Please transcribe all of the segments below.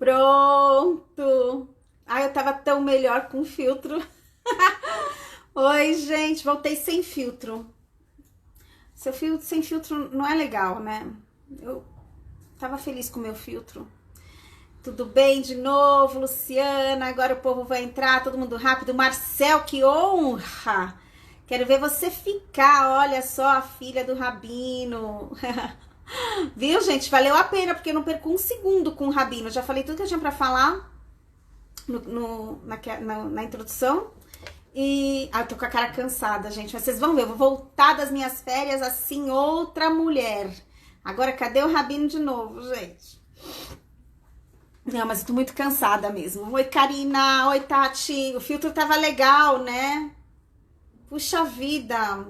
Pronto! Ai, eu tava tão melhor com filtro. Oi, gente, voltei sem filtro. Seu filtro sem filtro não é legal, né? Eu tava feliz com o meu filtro. Tudo bem de novo, Luciana? Agora o povo vai entrar, todo mundo rápido. Marcel, que honra! Quero ver você ficar. Olha só a filha do Rabino. Viu, gente? Valeu a pena, porque eu não perco um segundo com o Rabino. Já falei tudo que eu tinha pra falar na introdução. E. Ah, eu tô com a cara cansada, gente. Mas vocês vão ver, eu vou voltar das minhas férias assim, outra mulher. Agora, cadê o Rabino de novo, gente? Não, mas eu tô muito cansada mesmo. Oi, Karina. Oi, Tati. O filtro tava legal, né? Puxa vida.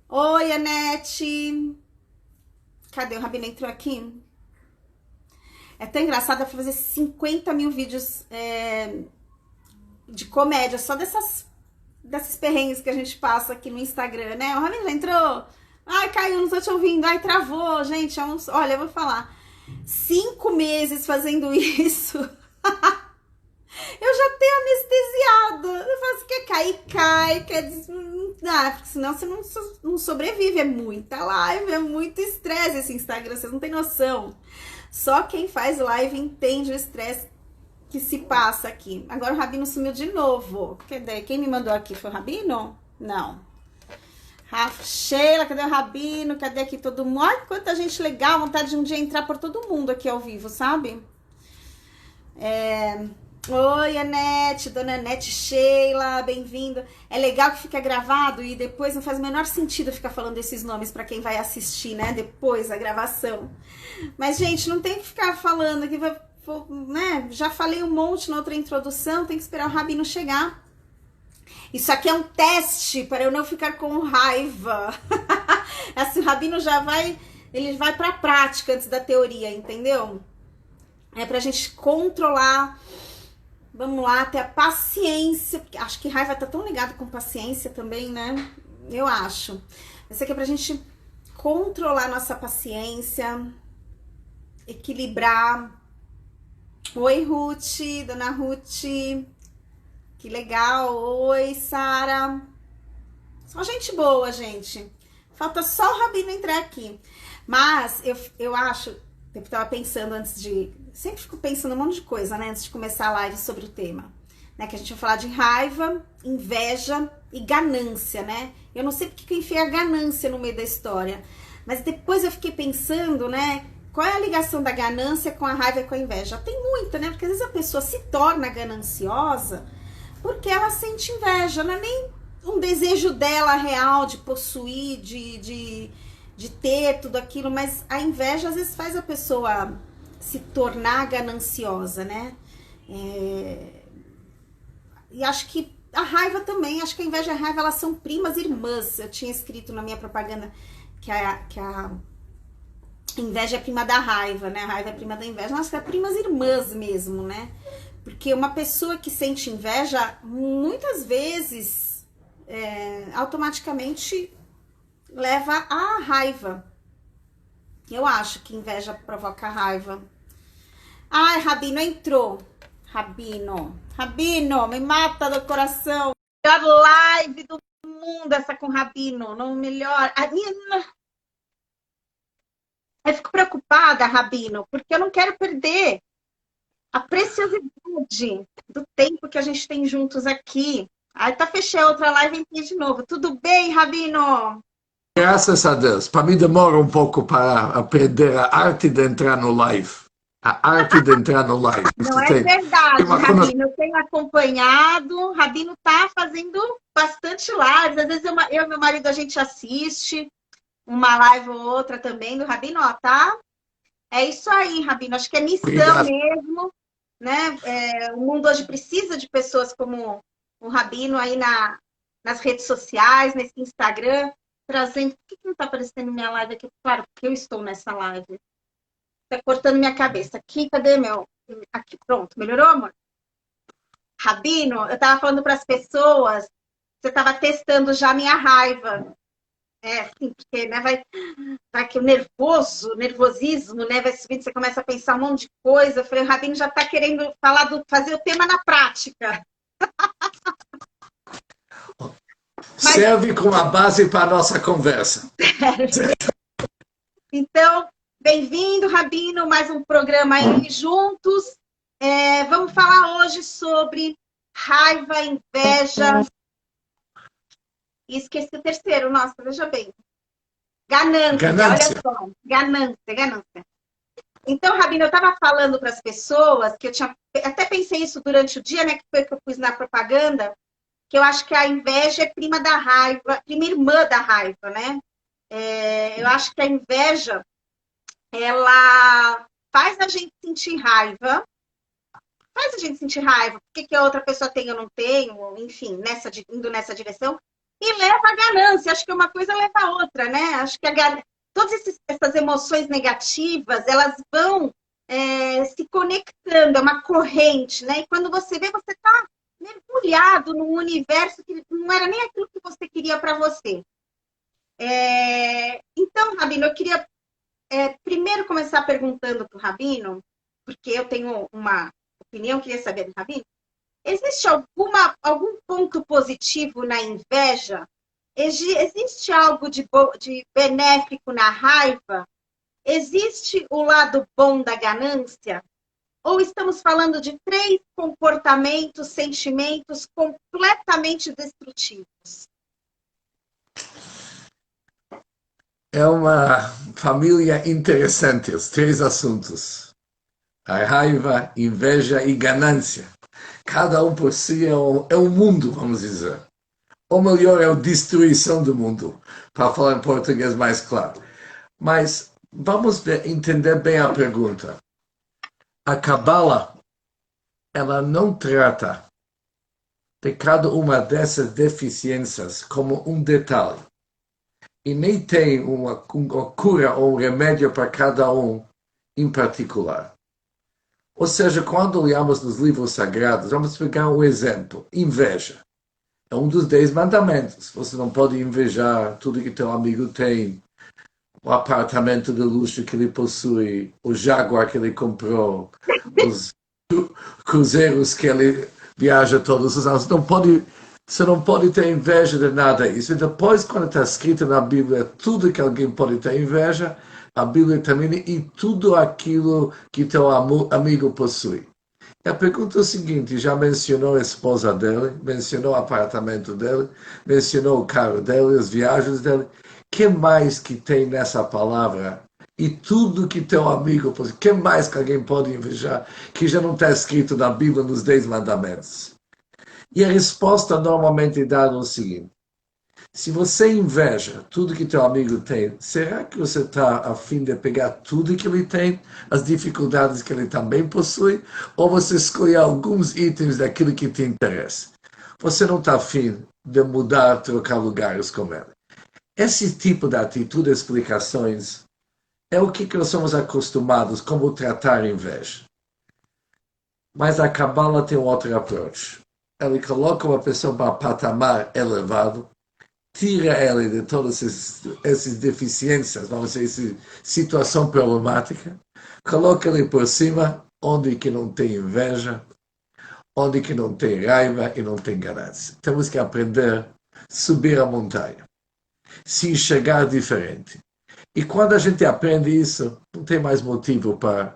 Oi, Anete. Cadê o Rabino? Entrou aqui? É tão engraçado, pra fazer 50 mil vídeos de comédia, só desses perrengues que a gente passa aqui no Instagram, né? O Rabino já entrou. Ai, caiu, não tô te ouvindo. Ai, travou, gente. Olha, eu vou falar. 5 meses fazendo isso. Eu já tenho anestesiada. Eu faço, quer cair, cai. Quer porque senão você não sobrevive. É muita live, é muito estresse esse Instagram. Vocês não têm noção. Só quem faz live entende o estresse que se passa aqui. Agora o Rabino sumiu de novo. Cadê? Quem me mandou aqui foi o Rabino? Não. Sheila, cadê o Rabino? Cadê aqui todo mundo? Ai, quanta gente legal. Vontade de um dia entrar por todo mundo aqui ao vivo, sabe? Oi, Anete, dona Anete, Sheila, bem-vindo. É legal que fica gravado e depois não faz o menor sentido ficar falando esses nomes para quem vai assistir, né? Depois a gravação. Mas, gente, não tem que ficar falando aqui, né? Já falei um monte na outra introdução, tem que esperar o Rabino chegar. Isso aqui é um teste para eu não ficar com raiva. Assim, o Rabino ele vai para a prática antes da teoria, entendeu? É pra gente controlar. Vamos lá, ter a paciência. Acho que raiva tá tão ligado com paciência também, né? Eu acho. Isso aqui é pra gente controlar nossa paciência, equilibrar. Oi, Ruth, dona Ruth. Que legal. Oi, Sara. Só gente boa, gente. Falta só o Rabino entrar aqui. Mas eu acho, eu tava pensando antes de... Sempre fico pensando um monte de coisa, né? Antes de começar a live sobre o tema. Né? Que a gente vai falar de raiva, inveja e ganância, né? Eu não sei porque que eu enfiei a ganância no meio da história. Mas depois eu fiquei pensando, né? Qual é a ligação da ganância com a raiva e com a inveja? Tem muita, né? Porque às vezes a pessoa se torna gananciosa porque ela sente inveja. Não é nem um desejo dela real de possuir, de ter tudo aquilo. Mas a inveja às vezes faz a pessoa se tornar gananciosa, né? E acho que a raiva também, acho que a inveja e a raiva, elas são primas irmãs. Eu tinha escrito na minha propaganda que a inveja é prima da raiva, né? A raiva é prima da inveja. Acho que é primas irmãs mesmo, né? Porque uma pessoa que sente inveja, muitas vezes, automaticamente leva à raiva. Eu acho que inveja provoca raiva. Ai, Rabino entrou. Rabino, me mata do coração. Melhor live do mundo essa com Rabino. Não melhor. Eu fico preocupada, Rabino, porque eu não quero perder a preciosidade do tempo que a gente tem juntos aqui. Aí tá, fechei outra live aqui de novo. Tudo bem, Rabino? Graças a Deus. Para mim demora um pouco para aprender a arte de entrar no live. A arte de entrar no live. Não Isso é tem verdade, uma Rabino. Eu tenho acompanhado. O Rabino tá fazendo bastante lives. Às vezes eu e meu marido a gente assiste uma live ou outra também do Rabino, ó, tá? É isso aí, Rabino. Acho que é missão Obrigado. mesmo, né? O mundo hoje precisa de pessoas como o Rabino aí nas redes sociais, nesse Instagram, trazendo. Por que não tá aparecendo minha live aqui? Claro, porque eu estou nessa live. Tá cortando minha cabeça. Aqui, cadê meu? Aqui, pronto. Melhorou, amor? Rabino, eu tava falando para as pessoas, você tava testando já a minha raiva. Sim, porque né, vai que o nervosismo, né, vai subindo, você começa a pensar um monte de coisa. Eu falei, o Rabino já está querendo fazer o tema na prática. Mas, Serve como a base para a nossa conversa. então, bem-vindo, Rabino, mais um programa aí juntos. Vamos falar hoje sobre raiva, inveja. E esqueci o terceiro, nossa, veja bem. Ganância, olha Ganância. só. Ganância. Então, Rabino, eu estava falando para as pessoas que eu tinha. Até pensei isso durante o dia, né? Que foi que eu pus na propaganda, que eu acho que a inveja é prima da raiva, prima irmã da raiva, né? Eu acho que a inveja, ela faz a gente sentir raiva, porque que a outra pessoa tem, eu não tenho, enfim, indo nessa direção, e leva a ganância. Acho que uma coisa leva a outra, né? Acho que todas essas emoções negativas, elas vão se conectando, é uma corrente, né? E quando você vê, você está mergulhado num universo que não era nem aquilo que você queria para você. Então, Rabino, eu queria primeiro começar perguntando para o Rabino, porque eu tenho uma opinião, queria saber do Rabino. Existe algum ponto positivo na inveja? Existe algo de benéfico na raiva? Existe o lado bom da ganância? Ou estamos falando de três comportamentos, sentimentos completamente destrutivos? É uma família interessante, os três assuntos. A raiva, inveja e ganância. Cada um por si é um mundo, vamos dizer. Ou melhor, é a destruição do mundo, para falar em português mais claro. Mas vamos entender bem a pergunta. A Kabbalah, ela não trata de cada uma dessas deficiências como um detalhe. E nem tem uma cura ou um remédio para cada um em particular. Ou seja, quando olhamos nos livros sagrados, vamos pegar um exemplo. Inveja. É um dos 10 mandamentos. Você não pode invejar tudo que teu amigo tem, o apartamento de luxo que ele possui, o Jaguar que ele comprou, os cruzeiros que ele viaja todos os anos. Você não pode ter inveja de nada disso. E depois, quando está escrito na Bíblia tudo que alguém pode ter inveja, a Bíblia termina e tudo aquilo que teu amigo possui. E a pergunta é o seguinte, já mencionou a esposa dele, mencionou o apartamento dele, mencionou o carro dele, as viagens dele. O que mais que tem nessa palavra? E tudo que teu amigo possui. O que mais que alguém pode invejar que já não está escrito na Bíblia nos 10 mandamentos? E a resposta normalmente é dada o seguinte. Se você inveja tudo que teu amigo tem, será que você está a fim de pegar tudo que ele tem, as dificuldades que ele também possui, ou você escolhe alguns itens daquilo que te interessa? Você não está a fim de mudar, trocar lugares com ele. Esse tipo de atitude, explicações, é o que nós somos acostumados como tratar a inveja. Mas a Kabbalah tem um outro approach. Ele coloca uma pessoa para um patamar elevado, tira ela de todas essas deficiências, vamos dizer, essa situação problemática, coloca ele por cima, onde que não tem inveja, onde que não tem raiva e não tem ganância. Temos que aprender a subir a montanha, se enxergar diferente. E quando a gente aprende isso, não tem mais motivo para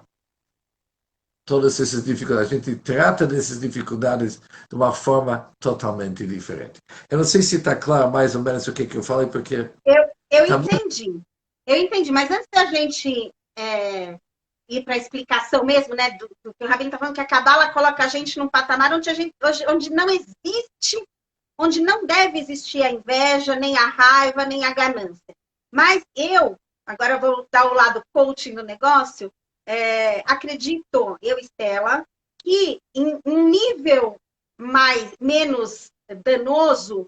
todas essas dificuldades. A gente trata dessas dificuldades de uma forma totalmente diferente. Eu não sei se está claro mais ou menos o que eu falei, porque... Eu entendi, mas antes da gente ir para a explicação mesmo, né, do que o Rabino está falando, que a Cabala coloca a gente num patamar onde não existe, onde não deve existir a inveja, nem a raiva, nem a ganância. Mas agora eu vou dar o lado coaching do negócio, acredito, Estela, que em um nível menos danoso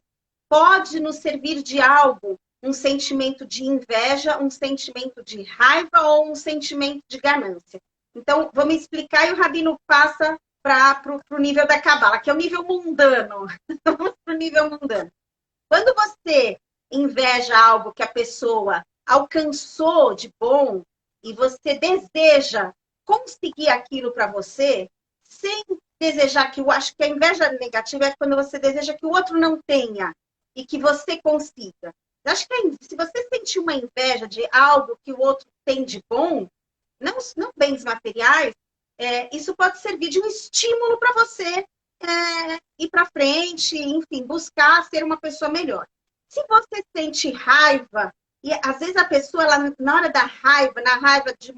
pode nos servir de algo, um sentimento de inveja, um sentimento de raiva ou um sentimento de ganância. Então, vamos explicar e o Rabino passa para o nível da Cabala, que é o nível mundano. Vamos para o nível mundano. Quando você inveja algo que a pessoa alcançou de bom e você deseja conseguir aquilo para você, sem desejar que acho que a inveja negativa é quando você deseja que o outro não tenha e que você consiga. Eu acho que se você sentir uma inveja de algo que o outro tem de bom, não bens materiais, isso pode servir de um estímulo para você ir para frente, enfim, buscar ser uma pessoa melhor. Se você sente raiva, e às vezes a pessoa, ela, na hora da raiva, na raiva de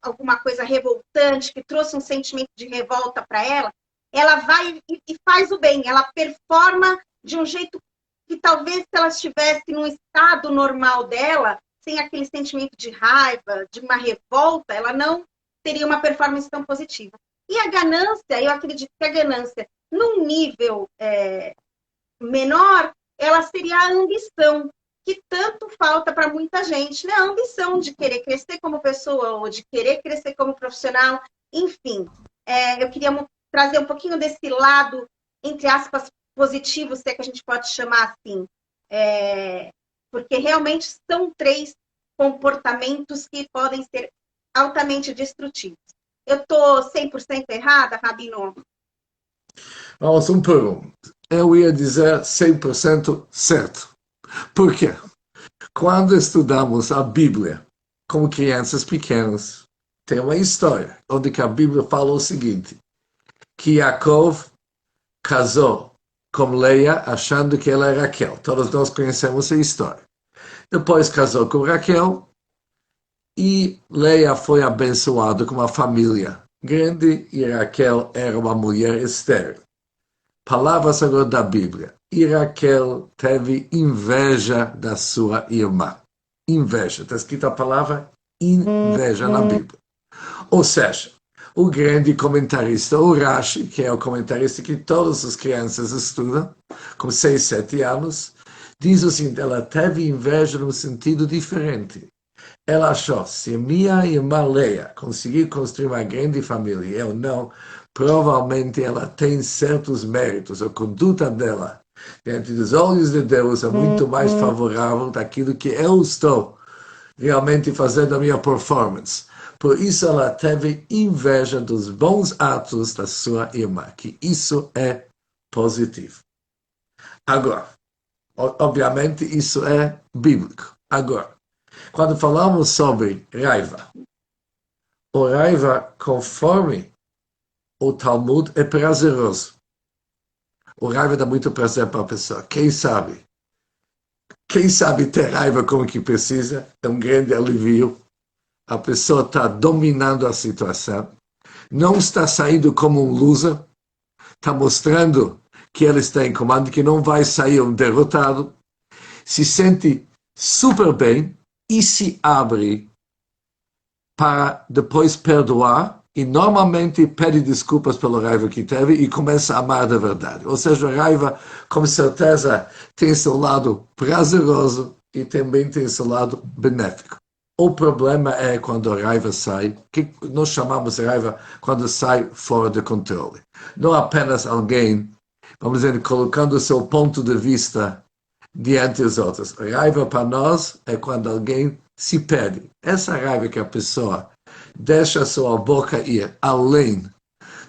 alguma coisa revoltante, que trouxe um sentimento de revolta para ela vai e faz o bem, ela performa de um jeito que talvez se ela estivesse num estado normal dela, sem aquele sentimento de raiva, de uma revolta, ela não teria uma performance tão positiva. E a ganância, eu acredito que a ganância, num nível menor, ela seria a ambição, que tanto falta para muita gente, né? A ambição de querer crescer como pessoa ou de querer crescer como profissional, enfim. Eu queria trazer um pouquinho desse lado, entre aspas, positivo, se é que a gente pode chamar assim, porque realmente são 3 comportamentos que podem ser altamente destrutivos. Eu estou 100% errada, Rabino? Vamos por um. Eu ia dizer 100% certo. Por quê? Quando estudamos a Bíblia como crianças pequenas, tem uma história onde que a Bíblia fala o seguinte, que Yaakov casou com Leia achando que ela é Raquel. Todos nós conhecemos a história. Depois casou com Raquel e Leia foi abençoada com uma família grande e Raquel era uma mulher estéril. Palavras agora da Bíblia. E Raquel teve inveja da sua irmã. Inveja. Está escrita a palavra inveja na Bíblia. Ou seja, o grande comentarista, o Rashi, que é o comentarista que todas as crianças estudam, com 6, 7 anos, diz o seguinte, ela teve inveja num sentido diferente. Ela achou, se minha irmã Leia conseguir construir uma grande família e eu não, provavelmente ela tem certos méritos, a conduta dela diante dos olhos de Deus é muito mais favorável daquilo que eu estou realmente fazendo a minha performance. Por isso ela teve inveja dos bons atos da sua irmã, que isso é positivo. Agora, obviamente isso é bíblico. Agora, quando falamos sobre raiva, o raiva, conforme o Talmud, é prazeroso. O raiva dá muito prazer para a pessoa. Quem sabe ter raiva como que precisa, é um grande alívio. A pessoa está dominando a situação, não está saindo como um loser, está mostrando que ele está em comando, que não vai sair um derrotado, se sente super bem e se abre para depois perdoar e normalmente pede desculpas pela raiva que teve e começa a amar de verdade. Ou seja, a raiva, com certeza, tem seu lado prazeroso e também tem seu lado benéfico. O problema é quando a raiva sai, que nós chamamos de raiva quando sai fora de controle. Não apenas alguém, vamos dizer, colocando o seu ponto de vista diante dos outros. A raiva para nós é quando alguém se perde. Essa raiva que a pessoa deixa a sua boca ir além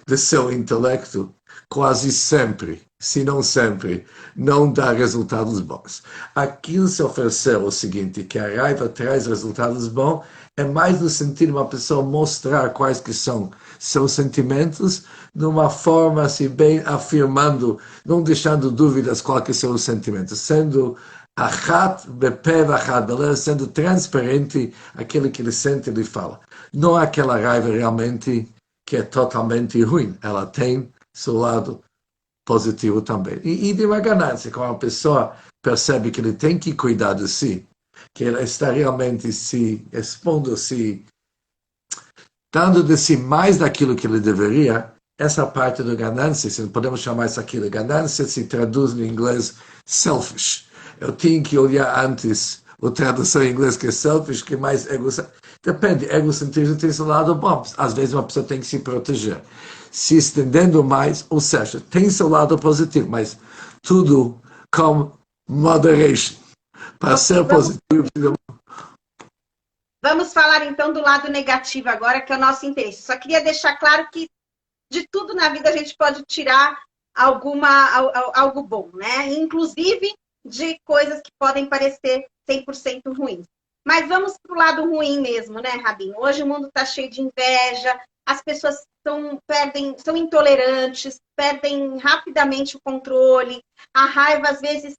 do seu intelecto, quase sempre, se não sempre, não dá resultados bons. Aquilo se ofereceu o seguinte, que a raiva traz resultados bons, é mais no sentido de uma pessoa mostrar quais que são seus sentimentos, de uma forma assim, bem afirmando, não deixando dúvidas quais que são os sentimentos, sendo achat bepev achat, sendo transparente aquilo que ele sente e ele fala. Não há aquela raiva realmente que é totalmente ruim, ela tem seu lado positivo também. E de uma ganância, quando a pessoa percebe que ele tem que cuidar de si, que ele está realmente se expondo, se dando de si mais daquilo que ele deveria, essa parte da ganância, se podemos chamar isso aqui de ganância, se traduz no inglês selfish. Eu tinha que olhar antes a tradução em inglês que é selfish, que é mais egocêntrico. Depende, egocentrismo tem seu lado bom. Às vezes uma pessoa tem que se proteger. Se estendendo mais, ou seja, tem seu lado positivo, mas tudo com moderation. Para ser positivo, vamos falar então do lado negativo agora, que é o nosso interesse. Só queria deixar claro que de tudo na vida a gente pode tirar algo bom, né? Inclusive de coisas que podem parecer 100% ruins. Mas vamos para o lado ruim mesmo, né, Rabinho? Hoje o mundo está cheio de inveja, as pessoas são intolerantes, perdem rapidamente o controle, a raiva às vezes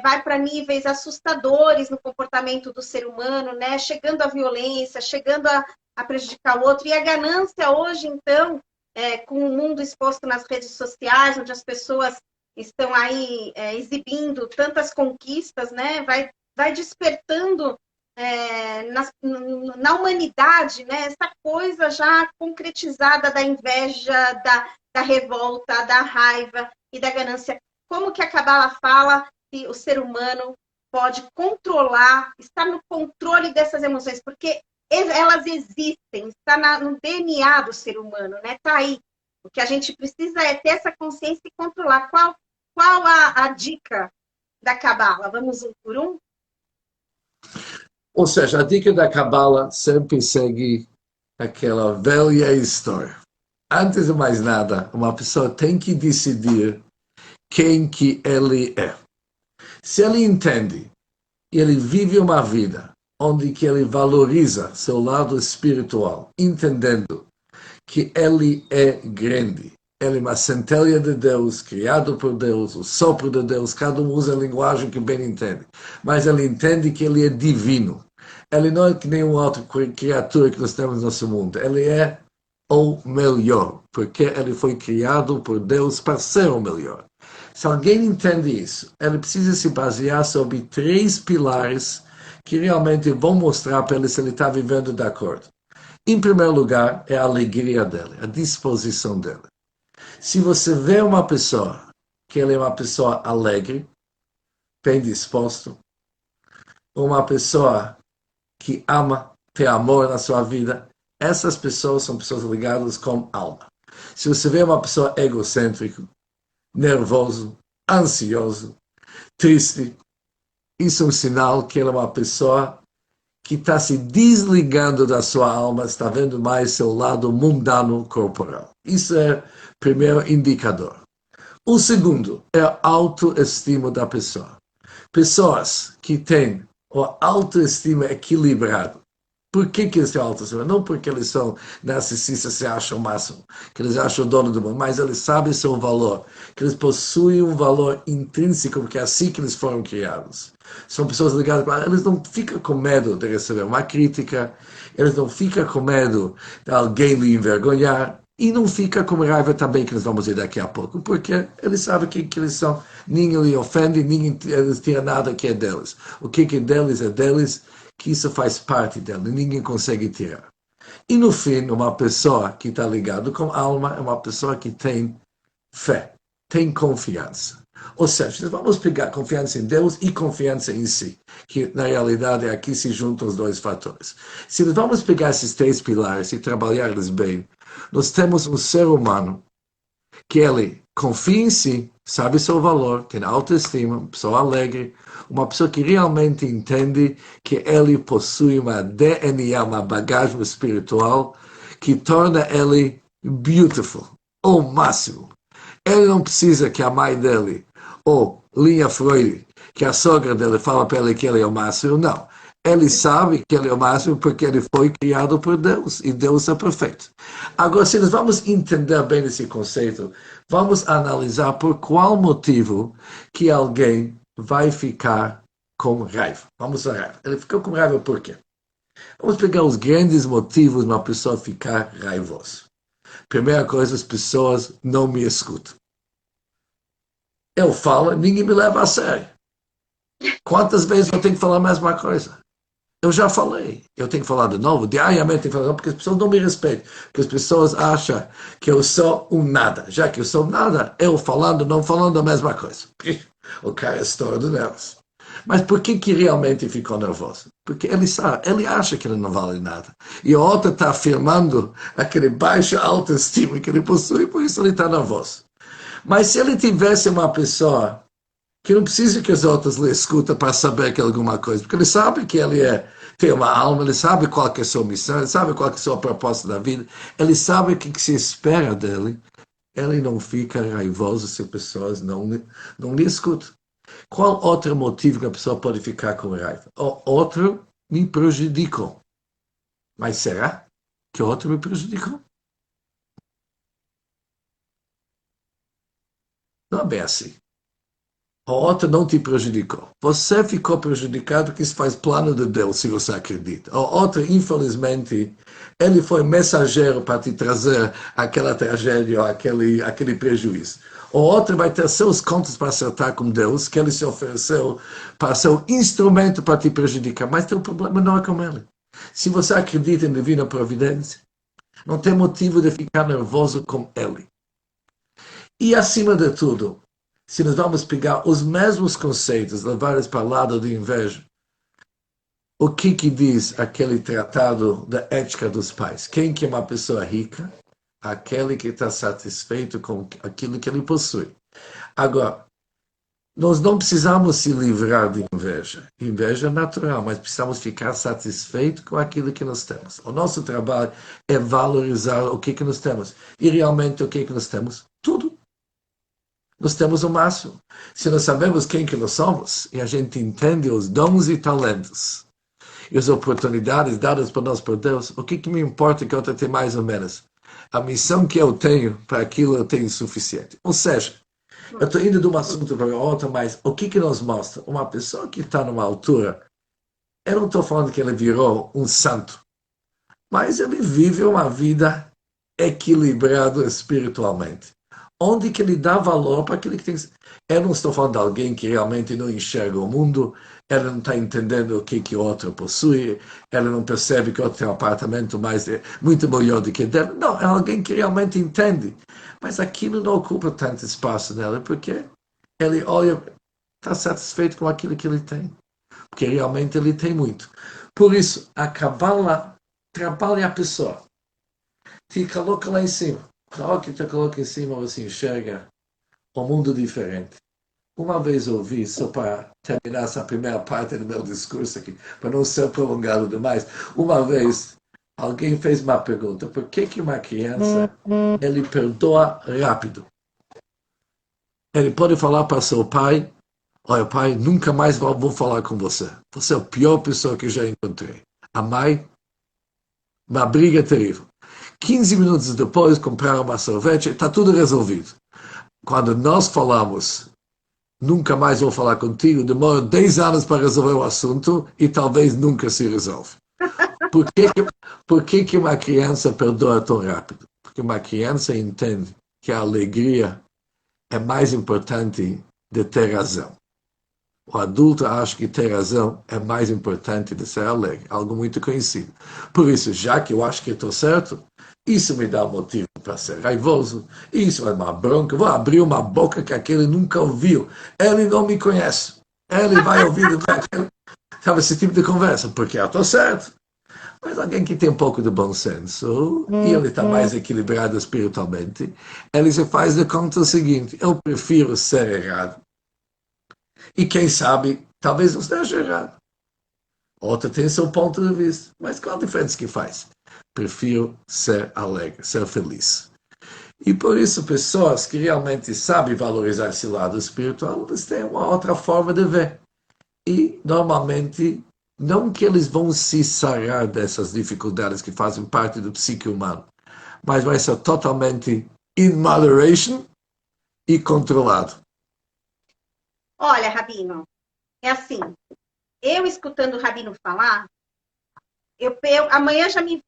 vai para níveis assustadores no comportamento do ser humano, né? Chegando à violência, chegando a prejudicar o outro. E a ganância hoje, então, com o mundo exposto nas redes sociais, onde as pessoas estão aí exibindo tantas conquistas, né? Vai despertando na humanidade, né? Essa coisa já concretizada da inveja, da revolta, da raiva e da ganância. Como que a Cabala fala que o ser humano pode controlar, estar no controle dessas emoções? Porque elas existem, está no DNA do ser humano, né? Está aí. O que a gente precisa é ter essa consciência e controlar. Qual a dica da Cabala? Vamos um por um? ou seja, a dica da Cabala sempre segue aquela velha história. Antes de mais nada, uma pessoa tem que decidir quem que ele é. Se ele entende e ele vive uma vida onde que ele valoriza seu lado espiritual, entendendo que ele é grande, ele é uma centelha de Deus, criado por Deus, o sopro de Deus, cada um usa a linguagem que bem entende, mas ele entende que ele é divino. Ele não é que nenhuma outra criatura que nós temos no nosso mundo, ele é o melhor, porque ele foi criado por Deus para ser o melhor. Se alguém entende isso, ele precisa se basear sobre 3 pilares que realmente vão mostrar para ele se ele está vivendo de acordo. Em primeiro lugar, é a alegria dele, a disposição dele. Se você vê uma pessoa que ele é uma pessoa alegre, bem disposto, uma pessoa que ama, tem amor na sua vida, essas pessoas são pessoas ligadas com alma. Se você vê uma pessoa egocêntrica, nervoso, ansioso, triste, isso é um sinal que ela é uma pessoa que está se desligando da sua alma, está vendo mais seu lado mundano corporal. Isso é o primeiro indicador. O segundo é a autoestima da pessoa. Pessoas que têm a autoestima equilibrada. Por que eles têm autoestima? Não porque eles são narcisistas, se acham o máximo, que eles acham o dono do mundo, mas eles sabem seu valor, que eles possuem um valor intrínseco, porque é assim que eles foram criados. São pessoas ligadas para... Eles não ficam com medo de receber uma crítica, eles não ficam com medo de alguém lhe envergonhar, e não fica com raiva também, que nós vamos ver daqui a pouco, porque eles sabem que eles são, ninguém lhe ofende, ninguém eles tira nada que é deles. O que é deles, que isso faz parte dela, ninguém consegue tirar. E no fim, uma pessoa que está ligada com a alma é uma pessoa que tem fé, tem confiança. Ou seja, vamos pegar confiança em Deus e confiança em si, que na realidade aqui se juntam os 2 fatores. Se nós vamos pegar esses 3 pilares e trabalhar eles bem, nós temos um ser humano que ele confia em si, sabe seu valor, tem autoestima, uma pessoa alegre, uma pessoa que realmente entende que ele possui uma DNA, uma bagagem espiritual que torna ele beautiful, ao máximo. Ele não precisa que a mãe dele, ou Linha Freud, que a sogra dele fala para ele que ele é o máximo, não. Ele sabe que ele é o máximo porque ele foi criado por Deus, e Deus é perfeito. Agora, se nós vamos entender bem esse conceito, vamos analisar por qual motivo que alguém vai ficar com raiva. Vamos a raiva. Ele ficou com raiva por quê? Vamos pegar os grandes motivos de uma pessoa ficar raivosa. Primeira coisa, as pessoas não me escutam. Eu falo, ninguém me leva a sério. Quantas vezes eu tenho que falar a mesma coisa? Eu já falei. Eu tenho que falar de novo, diariamente tenho que falar, porque as pessoas não me respeitam. Porque as pessoas acham que eu sou um nada. Já que eu sou nada, eu falando, não falando a mesma coisa. O cara é estourado nelas. Mas por que realmente ficou nervoso? Porque ele sabe, ele acha que ele não vale nada. E a outra está afirmando aquele baixo autoestima que ele possui, por isso ele está nervoso. Mas se ele tivesse uma pessoa que não precisa que os outros lhe escutem para saber que é alguma coisa, porque ele sabe que ele tem uma alma, ele sabe qual que é a sua missão, ele sabe qual que é a sua proposta da vida, ele sabe o que se espera dele, ele não fica raivoso se as pessoas não lhe escutam. Qual outro motivo que a pessoa pode ficar com raiva? O outro me prejudicou. Mas será que o outro me prejudicou? Não é bem assim. O outro não te prejudicou. Você ficou prejudicado que isso faz plano de Deus, se você acredita. O outro, infelizmente, ele foi mensageiro para te trazer aquela tragédia ou aquele prejuízo. O outro vai ter seus contos para acertar com Deus, que ele se ofereceu para ser um instrumento para te prejudicar. Mas teu problema não é com ele. Se você acredita em divina providência, não tem motivo de ficar nervoso com ele. E, acima de tudo, se nós vamos pegar os mesmos conceitos, levar eles para o lado de inveja, o que diz aquele tratado da ética dos pais? Quem que é uma pessoa rica? Aquele que está satisfeito com aquilo que ele possui. Agora, nós não precisamos se livrar de inveja. Inveja é natural, mas precisamos ficar satisfeitos com aquilo que nós temos. O nosso trabalho é valorizar o que nós temos. E realmente o que nós temos? Tudo. Nós temos o máximo. Se nós sabemos quem que nós somos, e a gente entende os dons e talentos, e as oportunidades dadas por nós por Deus, o que me importa que outra tem mais ou menos? A missão que eu tenho, para aquilo eu tenho suficiente. Ou seja, eu estou indo de um assunto para outro, mas o que nos mostra? Uma pessoa que está numa altura, eu não estou falando que ele virou um santo, mas ele vive uma vida equilibrada espiritualmente. Onde que ele dá valor para aquilo que tem. Eu não estou falando de alguém que realmente não enxerga o mundo, ele não está entendendo o que o outro possui, ele não percebe que o outro tem um apartamento muito melhor do que dele. Não, é alguém que realmente entende. Mas aquilo não ocupa tanto espaço nela, porque ele olha, está satisfeito com aquilo que ele tem. Porque realmente ele tem muito. Por isso, a Kabbalah trabalha a pessoa. Te coloca lá em cima. Na hora que te coloca em cima, você enxerga um mundo diferente. Uma vez ouvi, só para terminar essa primeira parte do meu discurso aqui, para não ser prolongado demais, uma vez alguém fez uma pergunta: por que uma criança ele perdoa rápido? Ele pode falar para seu pai: olha, pai, nunca mais vou falar com você. Você é a pior pessoa que já encontrei. A mãe, uma briga terrível. 15 minutos depois, compraram uma sorvete, está tudo resolvido. Quando nós falamos, nunca mais vou falar contigo, demora 10 anos para resolver o assunto e talvez nunca se resolve. Por que uma criança perdoa tão rápido? Porque uma criança entende que a alegria é mais importante de ter razão. O adulto acha que ter razão é mais importante de ser alegre, algo muito conhecido. Por isso, já que eu acho que estou certo, isso me dá um motivo para ser raivoso, isso é uma bronca, vou abrir uma boca que aquele nunca ouviu, ele não me conhece, ele vai ouvir, sabe, esse tipo de conversa, porque eu estou certo. Mas alguém que tem um pouco de bom senso, e ele está mais equilibrado espiritualmente, ele se faz de conta o seguinte: eu prefiro ser errado. E quem sabe, talvez não esteja errado. Outro tem seu ponto de vista. Mas qual a diferença que faz? Prefiro ser alegre, ser feliz. E por isso, pessoas que realmente sabem valorizar esse lado espiritual, eles têm uma outra forma de ver. E, normalmente, não que eles vão se sarar dessas dificuldades que fazem parte do psique humano, mas vai ser totalmente in moderation e controlado. Olha, Rabino, é assim, eu escutando o Rabino falar, eu amanhã já me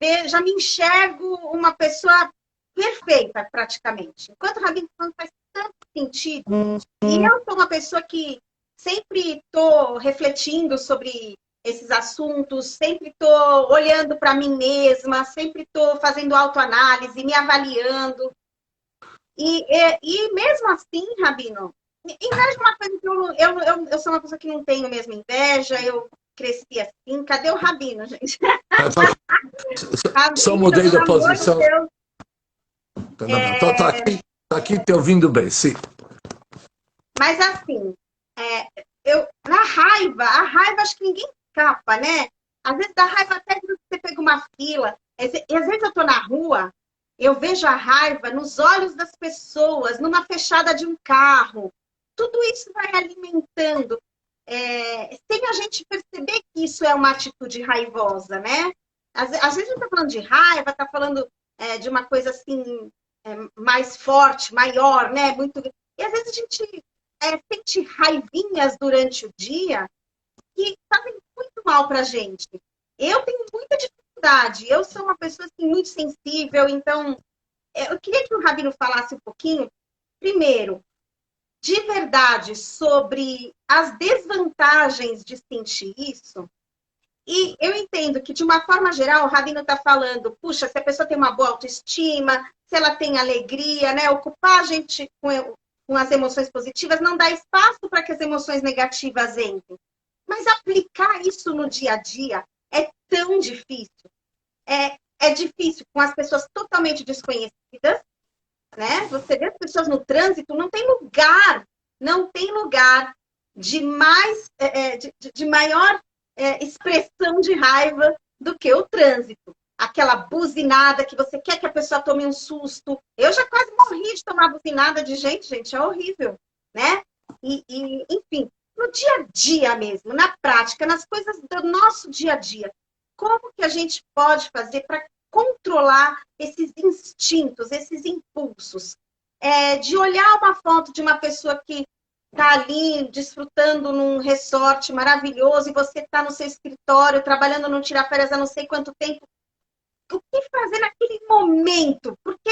enxergo uma pessoa perfeita, praticamente. Enquanto o Rabino falando faz tanto sentido. E eu sou uma pessoa que sempre estou refletindo sobre esses assuntos, sempre estou olhando para mim mesma, sempre estou fazendo autoanálise, me avaliando. E mesmo assim, Rabino, inveja é uma coisa que eu sou uma pessoa que não tenho mesmo inveja, eu cresci assim. Cadê o Rabino, gente? Só mudei de posição. Estou aqui te ouvindo bem, sim. Mas assim, Na raiva, a raiva acho que ninguém escapa, né? Às vezes dá raiva até que você pega uma fila. E às vezes eu tô na rua, eu vejo a raiva nos olhos das pessoas, numa fechada de um carro. Tudo isso vai alimentando, sem a gente perceber que isso é uma atitude raivosa, né? Às vezes a gente tá falando de raiva, tá falando de uma coisa assim, mais forte, maior, né? Muito. E às vezes a gente sente raivinhas durante o dia que fazem muito mal para a gente. Eu tenho muita dificuldade, eu sou uma pessoa assim, muito sensível, então eu queria que o Rabino falasse um pouquinho, primeiro, de verdade, sobre as desvantagens de sentir isso. E eu entendo que, de uma forma geral, o Rabino está falando, puxa, se a pessoa tem uma boa autoestima, se ela tem alegria, né? Ocupar a gente com as emoções positivas, não dá espaço para que as emoções negativas entrem. Mas aplicar isso no dia a dia é tão difícil. É difícil com as pessoas totalmente desconhecidas, né? Você vê as pessoas no trânsito, não tem lugar de de maior expressão de raiva do que o trânsito. Aquela buzinada que você quer que a pessoa tome um susto. Eu já quase morri de tomar buzinada de gente, é horrível, né? Enfim, no dia a dia mesmo, na prática, nas coisas do nosso dia a dia, como que a gente pode fazer para controlar esses instintos, esses impulsos? De olhar uma foto de uma pessoa que está ali desfrutando num resort maravilhoso e você está no seu escritório trabalhando no tira-férias há não sei quanto tempo. O que fazer naquele momento? Porque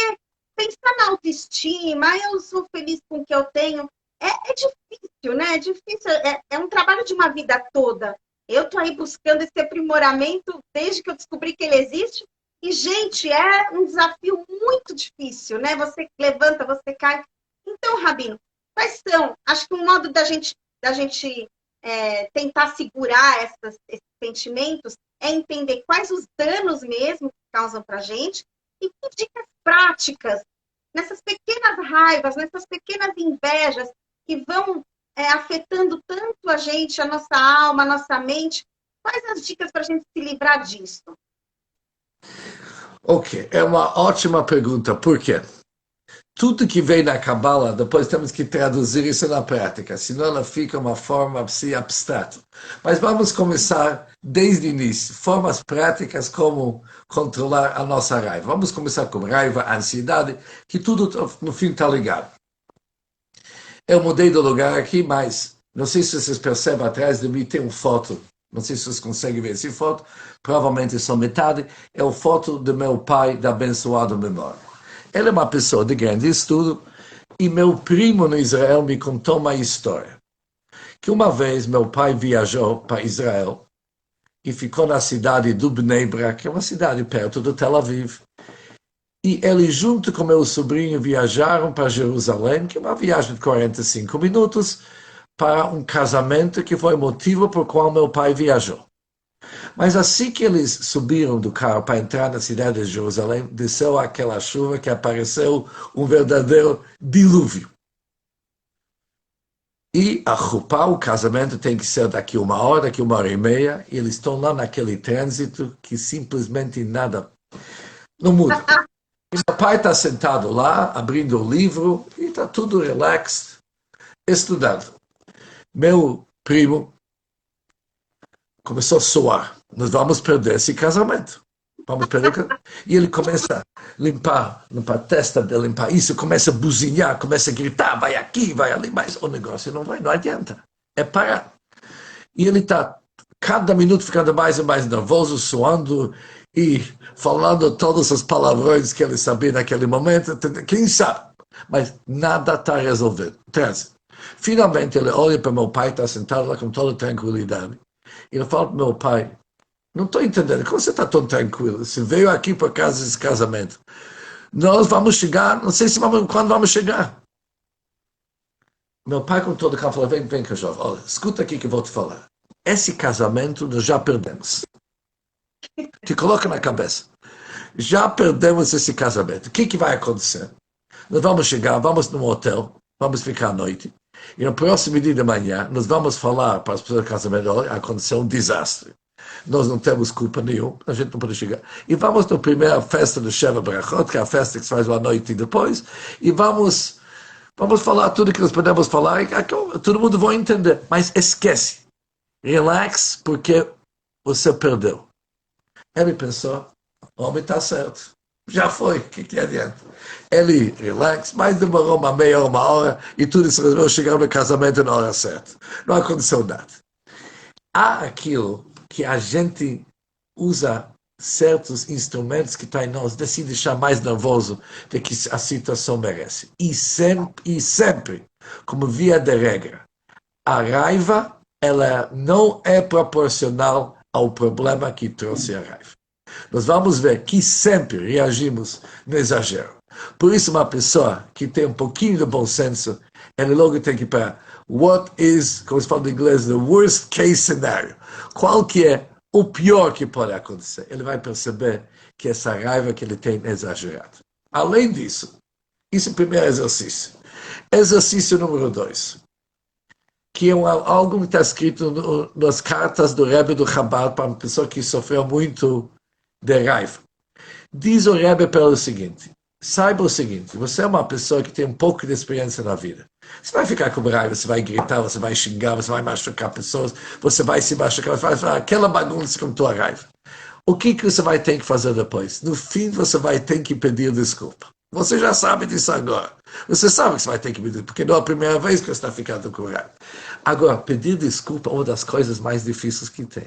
pensar na autoestima, eu sou feliz com o que eu tenho, é difícil, né? É difícil, é um trabalho de uma vida toda. Eu estou aí buscando esse aprimoramento desde que eu descobri que ele existe. E, gente, é um desafio muito difícil, né? Você levanta, você cai. Então, Rabino, quais são? Acho que um modo da gente tentar segurar esses sentimentos é entender quais os danos mesmo que causam para a gente e que dicas práticas nessas pequenas raivas, nessas pequenas invejas que vão afetando tanto a gente, a nossa alma, a nossa mente. Quais as dicas para a gente se livrar disso? Ok, é uma ótima pergunta. Por quê? Tudo que vem na Kabbalah, depois temos que traduzir isso na prática, senão ela fica uma forma assim abstrata. Mas vamos começar desde o início, formas práticas como controlar a nossa raiva. Vamos começar com raiva, ansiedade, que tudo no fim está ligado. Eu mudei de lugar aqui, mas não sei se vocês percebem, atrás de mim tem uma foto. Não sei se vocês conseguem ver essa foto. Provavelmente só metade. É a foto do meu pai, da abençoada memória. Ele é uma pessoa de grande estudo. E meu primo no Israel me contou uma história. Que uma vez meu pai viajou para Israel e ficou na cidade do Bnei Brak, que é uma cidade perto de Tel Aviv. E ele, junto com meu sobrinho, viajaram para Jerusalém, que é uma viagem de 45 minutos, para um casamento que foi o motivo por qual meu pai viajou. Mas assim que eles subiram do carro para entrar na cidade de Jerusalém, desceu aquela chuva que apareceu um verdadeiro dilúvio. E a chuppah, o casamento tem que ser daqui 1 hora, daqui 1 hora e meia, e eles estão lá naquele trânsito que simplesmente nada não muda. E meu pai está sentado lá, abrindo o livro, e está tudo relaxed, estudando. Meu primo começou a suar. Nós vamos perder esse casamento. Vamos perder. E ele começa a limpar a testa dele, limpar isso, começa a buzinhar, começa a gritar, vai aqui, vai ali, mas o negócio não vai, não adianta. É parar. E ele está, cada minuto, ficando mais e mais nervoso, suando e falando todas as palavrões que ele sabia naquele momento. Quem sabe? Mas nada está resolvido. Finalmente ele olha para meu pai, está sentado lá com toda tranquilidade. E ele fala para meu pai, não estou entendendo, como você está tão tranquilo? Você veio aqui por causa desse casamento. Nós vamos chegar, não sei se quando vamos chegar. Meu pai com todo calma falou, vem cachorro, olha, escuta aqui que eu vou te falar. Esse casamento nós já perdemos. Te coloca na cabeça. Já perdemos esse casamento. O que vai acontecer? Nós vamos chegar, vamos num hotel, vamos ficar à noite. E no próximo dia de manhã, nós vamos falar para as pessoas do casamento, olha, aconteceu um desastre. Nós não temos culpa nenhuma, a gente não pode chegar. E vamos na primeira festa do Sheva Brachot, que é a festa que se faz uma noite depois, e vamos falar tudo que nós podemos falar, e todo mundo vai entender. Mas esquece. Relax, porque você perdeu. Ele pensou, o homem está certo. Já foi, o que adianta? Ele, relax, mas demorou uma meia hora, uma hora, e tudo isso resolveu chegar no casamento na hora certa. Não aconteceu nada. Há aquilo que a gente usa certos instrumentos que está em nós, decide deixar mais nervoso do que a situação merece. E sempre, como via de regra, a raiva, ela não é proporcional ao problema que trouxe a raiva. Nós vamos ver que sempre reagimos no exagero. Por isso, uma pessoa que tem um pouquinho de bom senso, ela logo tem que parar. What is, como se fala em inglês, the worst case scenario? Qual que é o pior que pode acontecer? Ele vai perceber que essa raiva que ele tem é exagerada. Além disso, isso é o primeiro exercício. Exercício número 2, que é algo que está escrito nas cartas do Rebbe do Chabad para uma pessoa que sofreu muito de raiva. Diz o Rebbe pelo seguinte: saiba o seguinte, você é uma pessoa que tem um pouco de experiência na vida. Você vai ficar com raiva, você vai gritar, você vai xingar, você vai machucar pessoas, você vai se machucar, você vai fazer aquela bagunça com tua raiva. O que você vai ter que fazer depois? No fim, você vai ter que pedir desculpa. Você já sabe disso agora. Você sabe que você vai ter que pedir, porque não é a primeira vez que você está ficando com raiva. Agora, pedir desculpa é uma das coisas mais difíceis que tem.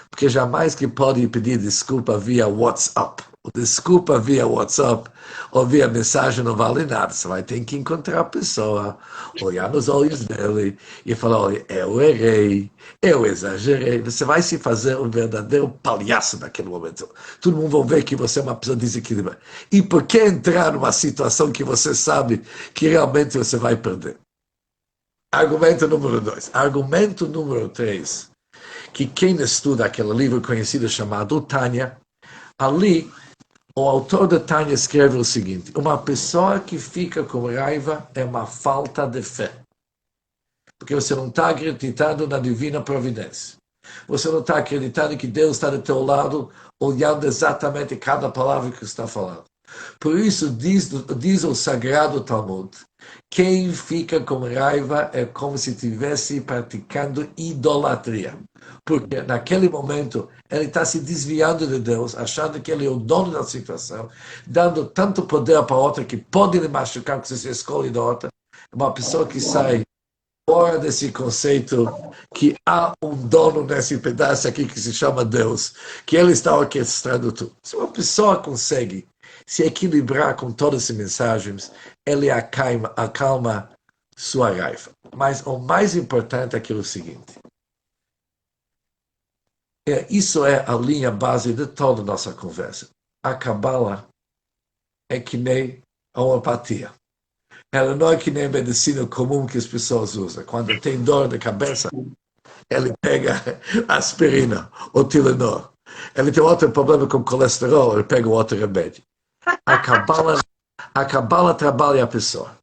Porque jamais que pode pedir desculpa via WhatsApp. Desculpa via WhatsApp ou via mensagem não vale nada. Você vai ter que encontrar a pessoa, olhar nos olhos dele e falar, olha, eu errei, eu exagerei. Você vai se fazer um verdadeiro palhaço naquele momento. Todo mundo vai ver que você é uma pessoa desequilibrada. E por que entrar numa situação que você sabe que realmente você vai perder? Argumento número 2. Argumento número 3, que quem estuda aquele livro conhecido chamado Tânia, ali o autor da Tânia escreve o seguinte: uma pessoa que fica com raiva é uma falta de fé. Porque você não está acreditando na divina providência. Você não está acreditando que Deus está do teu lado, olhando exatamente cada palavra que você está falando. Por isso, diz o Sagrado Talmud, quem fica com raiva é como se estivesse praticando idolatria. Porque naquele momento ele está se desviando de Deus, achando que ele é o dono da situação, dando tanto poder para outra que pode lhe machucar, que você se escolhe da outra. Uma pessoa que sai fora desse conceito que há um dono nesse pedaço aqui que se chama Deus, que ele está orquestrando tudo. Se uma pessoa consegue se equilibrar com todas essas mensagens, ele acalma sua raiva. Mas o mais importante é aquilo seguinte. Isso é a linha base de toda a nossa conversa. A Kabbalah é que nem a homeopatia. Ela não é que nem a medicina comum que as pessoas usam. Quando tem dor de cabeça, ele pega aspirina ou Tylenol. Ele tem outro problema com colesterol, ele pega outro remédio. A Kabbalah trabalha a pessoa.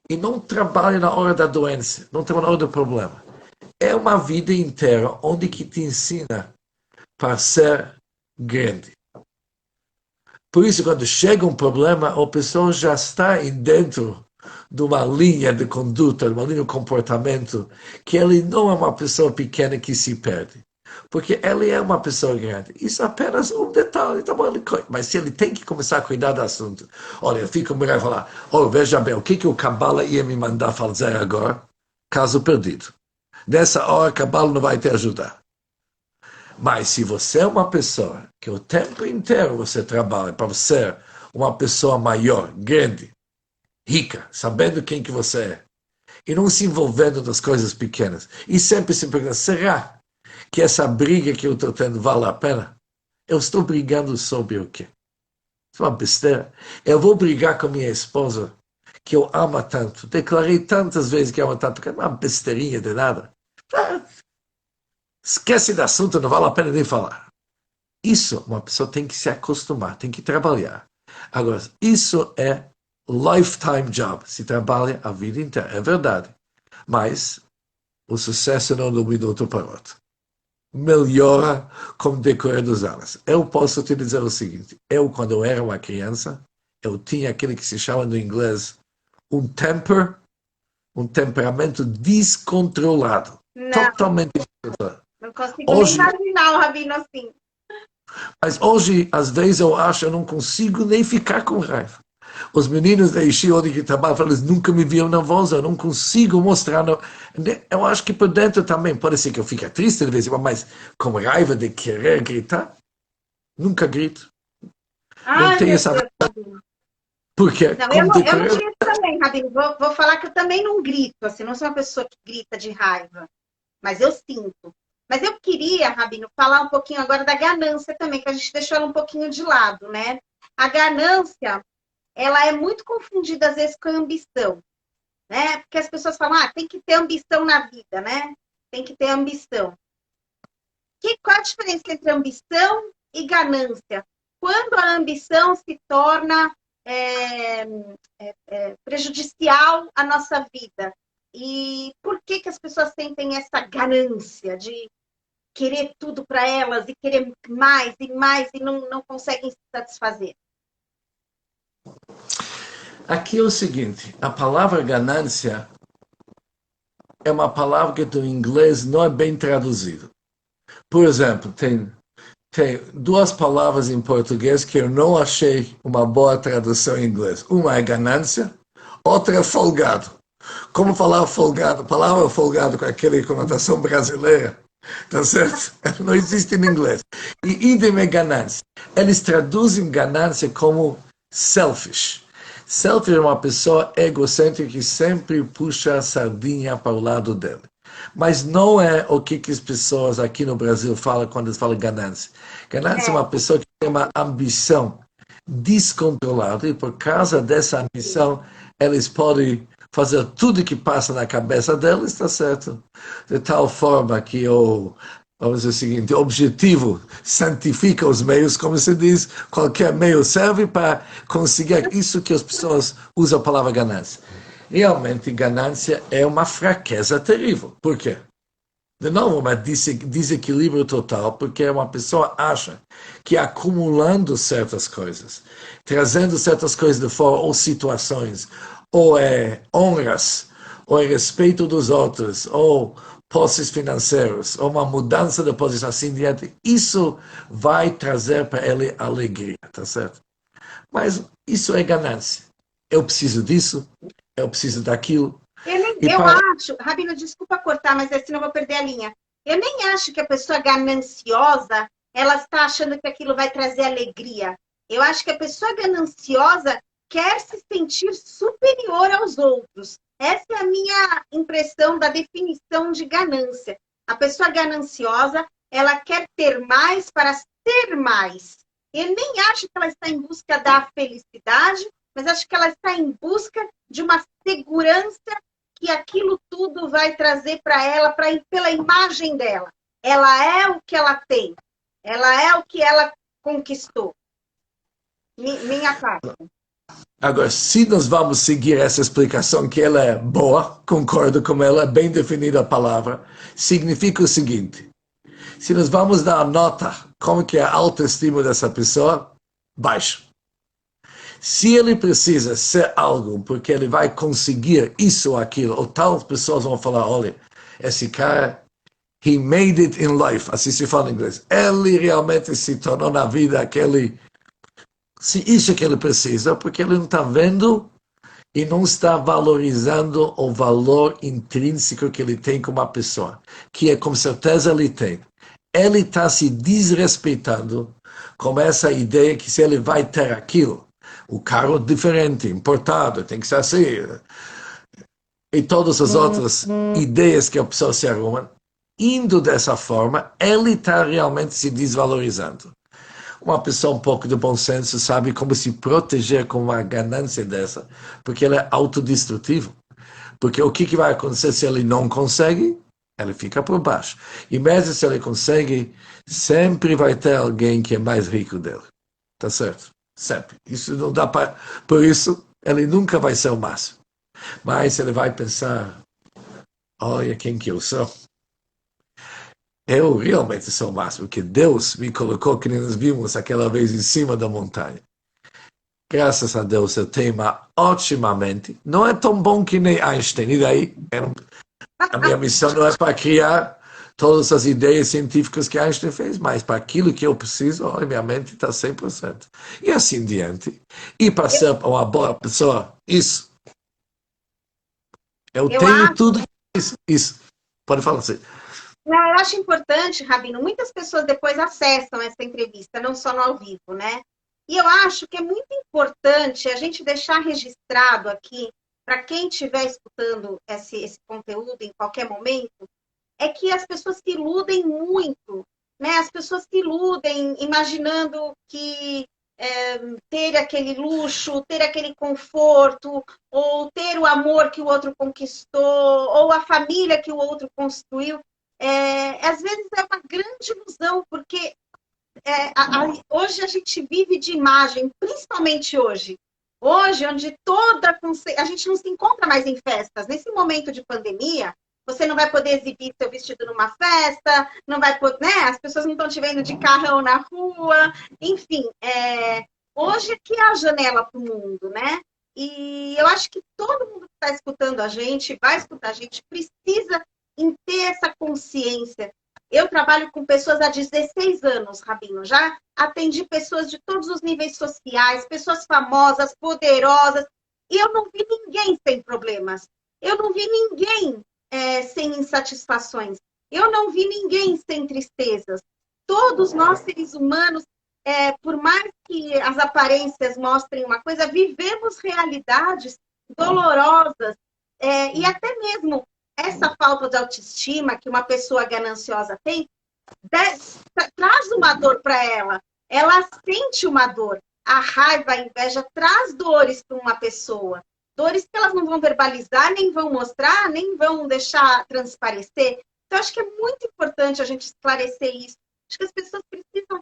E não trabalha na hora da doença, não trabalha na hora do problema. É uma vida inteira onde que te ensina para ser grande. Por isso, quando chega um problema, a pessoa já está dentro de uma linha de conduta, de uma linha de comportamento, que ele não é uma pessoa pequena que se perde. Porque ele é uma pessoa grande. Isso é apenas um detalhe. Tá bom, mas se ele tem que começar a cuidar do assunto, olha, eu fico melhor falar, olha, veja bem, o que o Kabbalah ia me mandar fazer agora? Caso perdido. Nessa hora, o Kabbalah não vai te ajudar. Mas se você é uma pessoa que o tempo inteiro você trabalha para ser uma pessoa maior, grande, rica, sabendo quem que você é, e não se envolvendo nas coisas pequenas, e sempre se perguntando, será que essa briga que eu estou tendo vale a pena? Eu estou brigando sobre o quê? Isso é uma besteira. Eu vou brigar com minha esposa, que eu amo tanto, declarei tantas vezes que eu amo tanto, que é uma besteirinha de nada. Esquece do assunto, não vale a pena nem falar. Isso, uma pessoa tem que se acostumar, tem que trabalhar. Agora, isso é lifetime job, se trabalha a vida inteira, é verdade. Mas o sucesso não de um minuto para outro. Melhora com o decorrer dos anos. Eu posso te dizer o seguinte, quando eu era uma criança, eu tinha aquele que se chama no inglês um temperamento descontrolado. Não, Totalmente descontrolado. não consigo Hoje, nem imaginar o Rabino assim. mas hoje, às vezes, eu não consigo nem ficar com raiva. Os meninos da Yeshiva onde que trabalham, eles nunca me viram nervosa, eu não consigo mostrar. Eu acho que por dentro também, pode ser que eu fique triste de vez em quando, mas com raiva de querer gritar, nunca grito. Não Ai, tenho meu essa. Deus, Rabino. Porque, Não, como eu não decorrer. grito também, Rabino. Vou falar que eu também não grito, assim, não sou uma pessoa que grita de raiva, mas eu sinto. Mas eu queria, Rabino, falar um pouquinho agora da ganância também, que a gente deixou ela um pouquinho de lado, né? A ganância, ela é muito confundida às vezes com a ambição, né? Porque as pessoas falam, tem que ter ambição na vida, né? Tem que ter ambição. Qual a diferença entre ambição e ganância? Quando a ambição se torna prejudicial à nossa vida? E por que as pessoas sentem essa ganância de querer tudo para elas e querer mais e não conseguem se satisfazer? Aqui é o seguinte, a palavra ganância é uma palavra que do inglês não é bem traduzida. Por exemplo, tem duas palavras em português que eu não achei uma boa tradução em inglês. Uma é ganância, outra é folgado. Como falar folgado? A palavra folgado com aquela conotação brasileira, tá certo? Não existe em inglês. E idem é ganância. Eles traduzem ganância como selfish. Selfish é uma pessoa egocêntrica que sempre puxa a sardinha para o lado dele. Mas não é o que as pessoas aqui no Brasil falam quando eles falam ganância. Ganância é uma pessoa que tem uma ambição descontrolada e por causa dessa ambição eles podem fazer tudo que passa na cabeça deles, está certo? De tal forma que vamos dizer o seguinte, o objetivo santifica os meios, como se diz, qualquer meio serve para conseguir isso que as pessoas usam a palavra ganância. Realmente, ganância é uma fraqueza terrível. Por quê? De novo, um desequilíbrio total, porque uma pessoa acha que acumulando certas coisas, trazendo certas coisas de fora, ou situações, ou honras, ou respeito dos outros, ou posses financeiros, ou uma mudança de posição assim diante, isso vai trazer para ele alegria, tá certo? Mas isso é ganância. Eu preciso disso, eu preciso daquilo. Eu acho, Rabino, desculpa cortar, mas senão eu vou perder a linha. Eu nem acho que a pessoa gananciosa, ela está achando que aquilo vai trazer alegria. Eu acho que a pessoa gananciosa quer se sentir superior aos outros. Essa é a minha impressão da definição de ganância. A pessoa gananciosa, ela quer ter mais para ser mais. Eu nem acho que ela está em busca da felicidade, mas acho que ela está em busca de uma segurança que aquilo tudo vai trazer para ela, pela imagem dela. Ela é o que ela tem. Ela é o que ela conquistou. Minha parte. Agora, se nós vamos seguir essa explicação, que ela é boa, concordo com ela, é bem definida a palavra, significa o seguinte: se nós vamos dar a nota, como que é a autoestima dessa pessoa, baixo. Se ele precisa ser algo, porque ele vai conseguir isso ou aquilo, ou tal pessoas vão falar, olha, esse cara, he made it in life, assim se fala em inglês. Ele realmente se tornou na vida isso que ele precisa, porque ele não está vendo e não está valorizando o valor intrínseco que ele tem como uma pessoa, que é com certeza ele tem. Ele está se desrespeitando com essa ideia que se ele vai ter aquilo, o carro diferente, importado, tem que ser assim, e todas as outras ideias que a pessoa se arruma, indo dessa forma, ele está realmente se desvalorizando. Uma pessoa um pouco de bom senso sabe como se proteger com uma ganância dessa, porque ele é autodestrutivo. Porque o que vai acontecer se ele não consegue? Ele fica por baixo. E mesmo se ele consegue, sempre vai ter alguém que é mais rico dele. Tá certo? Sempre. Isso não dá para. Por isso, ele nunca vai ser o máximo. Mas ele vai pensar: olha quem que eu sou. Eu realmente sou o máximo, porque Deus me colocou, que nem nós vimos aquela vez em cima da montanha. Graças a Deus eu tenho uma ótima mente. Não é tão bom que nem Einstein, e daí a minha missão não é para criar todas as ideias científicas que Einstein fez, mas para aquilo que eu preciso, olha, minha mente está 100%. E assim diante. E para ser uma boa pessoa, isso. Eu Eu tenho acho, tudo isso. Pode falar assim. eu acho importante, Rabino, muitas pessoas depois acessam essa entrevista, não só no ao vivo, né? E eu acho que é muito importante a gente deixar registrado aqui, para quem estiver escutando esse conteúdo em qualquer momento, é que as pessoas se iludem muito, né? As pessoas se iludem imaginando que ter aquele luxo, ter aquele conforto, ou ter o amor que o outro conquistou, ou a família que o outro construiu, às vezes é uma grande ilusão, porque hoje a gente vive de imagem, principalmente hoje. Hoje, onde a gente não se encontra mais em festas. Nesse momento de pandemia, você não vai poder exibir seu vestido numa festa, não vai poder, né? As pessoas não estão te vendo de carrão na rua, enfim. Hoje que é a janela para o mundo, né? E eu acho que todo mundo que está escutando a gente, vai escutar a gente, precisa em ter essa consciência. Eu trabalho com pessoas há 16 anos, Rabino. Já atendi pessoas de todos os níveis sociais, pessoas famosas, poderosas, e eu não vi ninguém sem problemas. Eu não vi ninguém sem insatisfações. Eu não vi ninguém sem tristezas. Todos nós, seres humanos, por mais que as aparências mostrem uma coisa, vivemos realidades dolorosas, e até mesmo essa falta de autoestima que uma pessoa gananciosa tem, traz uma dor para ela. Ela sente uma dor. A raiva, a inveja traz dores para uma pessoa. Dores que elas não vão verbalizar, nem vão mostrar, nem vão deixar transparecer. Então, acho que é muito importante a gente esclarecer isso. Acho que as pessoas precisam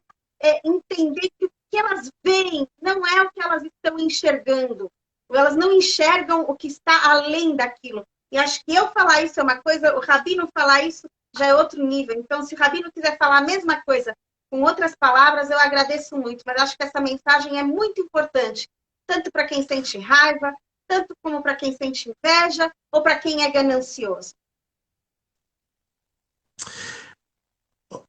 entender que o que elas veem não é o que elas estão enxergando. Elas não enxergam o que está além daquilo. E acho que eu falar isso é uma coisa, o Rabino falar isso já é outro nível. Então, se o Rabino quiser falar a mesma coisa com outras palavras, eu agradeço muito. Mas acho que essa mensagem é muito importante, tanto para quem sente raiva, tanto como para quem sente inveja ou para quem é ganancioso.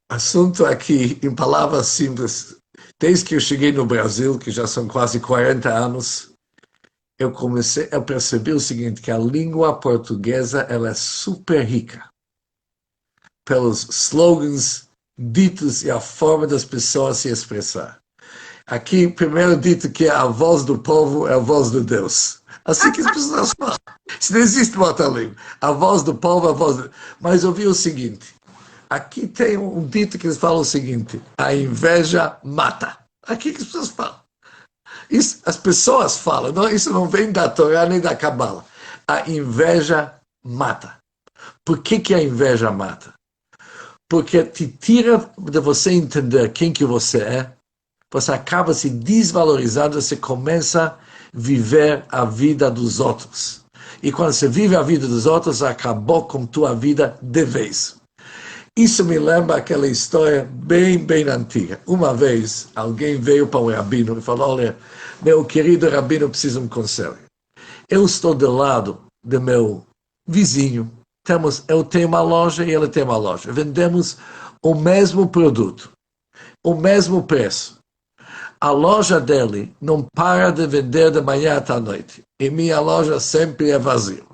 Assunto aqui, em palavras simples. Desde que eu cheguei no Brasil, que já são quase 40 anos, eu comecei a perceber o seguinte, que a língua portuguesa ela é super rica. Pelos slogans ditos e a forma das pessoas se expressar. Aqui, primeiro dito que a voz do povo é a voz de Deus. Assim que as pessoas falam. Isso não existe uma outra língua. A voz do povo é a voz de Deus. Mas eu vi o seguinte, aqui tem um dito que eles falam o seguinte, a inveja mata. Aqui que as pessoas falam. Isso, as pessoas falam, não, isso não vem da Torá nem da Cabala. A inveja mata. Por que a inveja mata? Porque te tira de você entender quem que você é, você acaba se desvalorizando, você começa a viver a vida dos outros. E quando você vive a vida dos outros, acabou com tua vida de vez. Isso me lembra aquela história bem antiga. Uma vez, alguém veio para o rabino e falou, olha, meu querido rabino, eu preciso de um conselho. Eu estou do lado do meu vizinho. Eu tenho uma loja e ele tem uma loja. Vendemos o mesmo produto, o mesmo preço. A loja dele não para de vender de manhã até a noite. E minha loja sempre é vazia.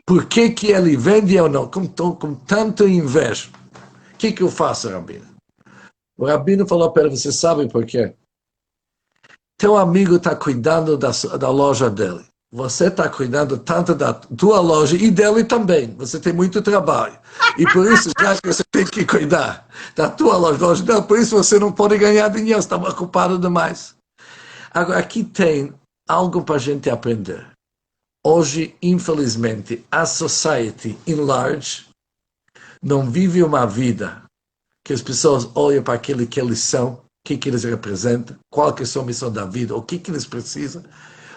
Por que ele vende ou não? Com tanto inveja. O que eu faço, Rabino? O Rabino falou para ele, você sabe por quê? Teu amigo está cuidando da loja dele. Você está cuidando tanto da tua loja e dele também. Você tem muito trabalho. E por isso, já que você tem que cuidar da tua loja dele, por isso você não pode ganhar dinheiro, você está ocupado demais. Agora, aqui tem algo para a gente aprender. Hoje, infelizmente, a society in large não vive uma vida que as pessoas olham para aquilo que eles são, o que eles representam, qual que é a sua missão da vida, o que eles precisam,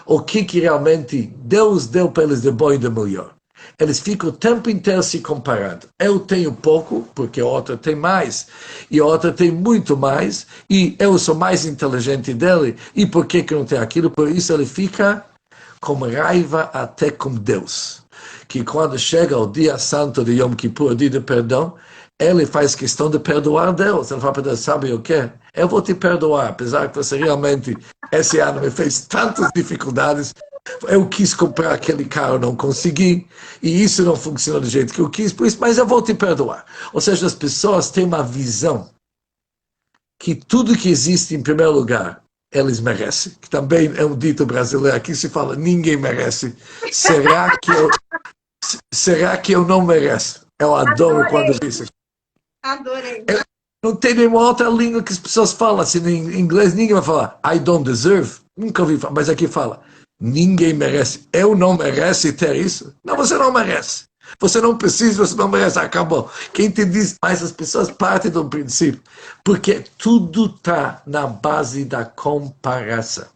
o que realmente Deus deu para eles de bom e de melhor. Eles ficam o tempo inteiro se comparando. Eu tenho pouco, porque o outro tem mais, e o outro tem muito mais, e eu sou mais inteligente dele, e por que eu não tenho aquilo? Por isso ele fica com raiva até com Deus. Que quando chega o dia santo de Yom Kippur, o dia de perdão, ele faz questão de perdoar Deus. Ele fala, sabe o quê? Eu vou te perdoar, apesar que você realmente, esse ano, me fez tantas dificuldades. Eu quis comprar aquele carro, não consegui, e isso não funcionou do jeito que eu quis, por isso, mas eu vou te perdoar. Ou seja, as pessoas têm uma visão que tudo que existe, em primeiro lugar, eles merecem. Que também é um dito brasileiro, aqui se fala, ninguém merece. Será que eu não mereço? Eu adoro quando dizem. Adorei. Não tem nenhuma outra língua que as pessoas falam assim, em inglês ninguém vai falar I don't deserve, nunca ouvi falar, mas aqui fala ninguém merece, eu não mereço ter isso. Não, você não merece, você não precisa, você não merece, acabou. Quem te diz, mas as pessoas partem do princípio, porque tudo está na base da comparação,